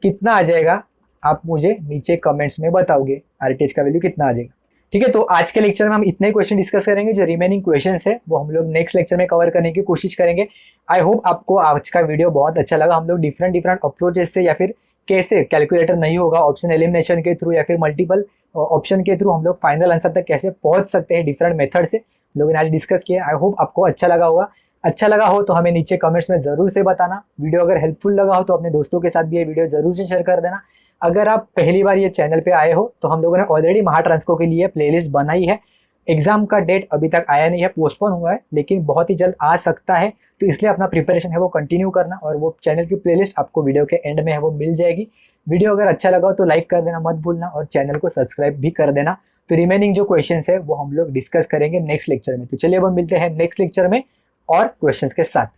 कितना आ जाएगा आप मुझे नीचे कमेंट्स में बताओगे, आरटीएच का वैल्यू कितना आ जाएगा। ठीक है, तो आज के लेक्चर में हम इतने क्वेश्चन डिस्कस करेंगे। जो रिमेनिंग क्वेश्चंस है वो हम लोग नेक्स्ट लेक्चर में कवर करने की कोशिश करेंगे। आई होप आपको आज का वीडियो बहुत अच्छा लगा। हम लोग डिफरेंट डिफरेंट अप्रोचेस से या फिर कैसे कैलकुलेटर नहीं होगा ऑप्शन एलिमिनेशन के थ्रू या फिर मल्टीपल ऑप्शन के थ्रू हम लोग फाइनल आंसर तक कैसे पहुंच सकते हैं डिफरेंट मेथड से लोगों ने आज डिस्कस किया। आई होप आपको अच्छा लगा होगा। अच्छा लगा हो तो हमें नीचे कमेंट्स में जरूर से बताना। वीडियो अगर हेल्पफुल लगा हो तो अपने दोस्तों के साथ भी ये वीडियो जरूर से शेयर कर देना। अगर आप पहली बार ये चैनल पे आए हो तो हम लोगों ने ऑलरेडी महाट्रांसको के लिए प्लेलिस्ट बनाई है। एग्जाम का डेट अभी तक आया नहीं है, पोस्टपोन हुआ है, लेकिन बहुत ही जल्द आ सकता है। तो इसलिए अपना प्रिपरेशन है वो कंटिन्यू करना, और वो चैनल की प्लेलिस्ट आपको वीडियो के एंड में है वो मिल जाएगी। वीडियो अगर अच्छा लगा हो तो लाइक कर देना मत भूलना, और चैनल को सब्सक्राइब भी कर देना। तो रिमेनिंग जो क्वेश्चंस है वो हम लोग डिस्कस करेंगे नेक्स्ट लेक्चर में। तो चलिए अब हम मिलते हैं नेक्स्ट लेक्चर में और क्वेश्चंस के साथ।